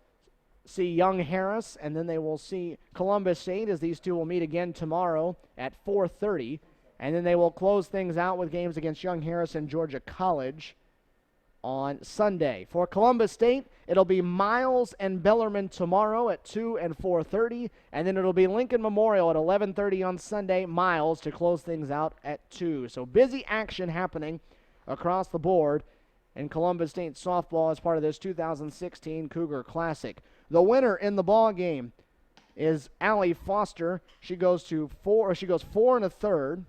see Young Harris, and then they will see Columbus State as these two will meet again tomorrow at 4:30. And then they will close things out with games against Young Harris and Georgia College on Sunday. For Columbus State, it'll be Miles and Bellarmine tomorrow at 2 and 4:30, and then it'll be Lincoln Memorial at 11:30 on Sunday, Miles to close things out at 2. So busy action happening across the board in Columbus State softball as part of this 2016 Cougar Classic. The winner in the ball game is Allie Foster. She goes 4 1/3.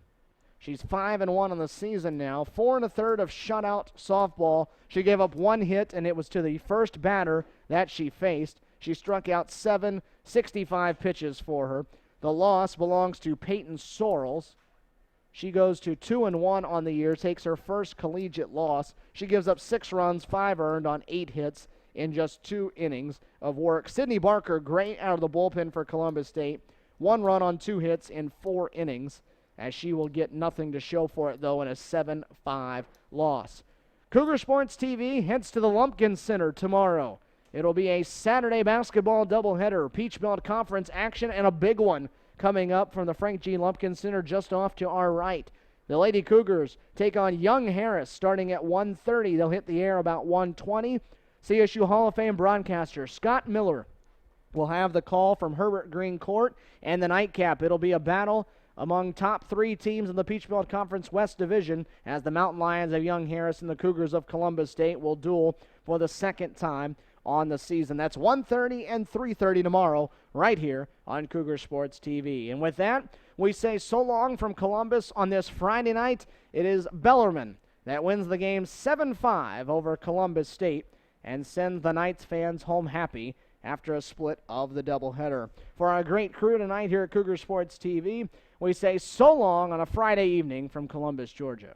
She's 5-1 on the season now. 4 1/3 of shutout softball. She gave up 1 hit, and it was to the first batter that she faced. She struck out 65 pitches for her. The loss belongs to Peyton Sorrells. She goes to 2-1 on the year, takes her first collegiate loss. She gives up 6 runs, 5 earned on 8 hits in just 2 innings of work. Sydney Barker, great out of the bullpen for Columbus State. 1 run on 2 hits in 4 innings, as she will get nothing to show for it, though, in a 7-5 loss. Cougar Sports TV heads to the Lumpkin Center tomorrow. It'll be a Saturday basketball doubleheader, Peach Belt Conference action, and a big one coming up from the Frank G. Lumpkin Center just off to our right. The Lady Cougars take on Young Harris starting at 1:30. They'll hit the air about 1:20. CSU Hall of Fame broadcaster Scott Miller will have the call from Herbert Green Court, and the nightcap. It'll be a battle among top 3 teams in the Peach Belt Conference West Division as the Mountain Lions of Young Harris and the Cougars of Columbus State will duel for the second time on the season. That's 1:30 and 3:30 tomorrow right here on Cougar Sports TV. And with that, we say so long from Columbus on this Friday night. It is Bellarmine that wins the game 7-5 over Columbus State and sends the Knights fans home happy after a split of the doubleheader. For our great crew tonight here at Cougar Sports TV, we say so long on a Friday evening from Columbus, Georgia.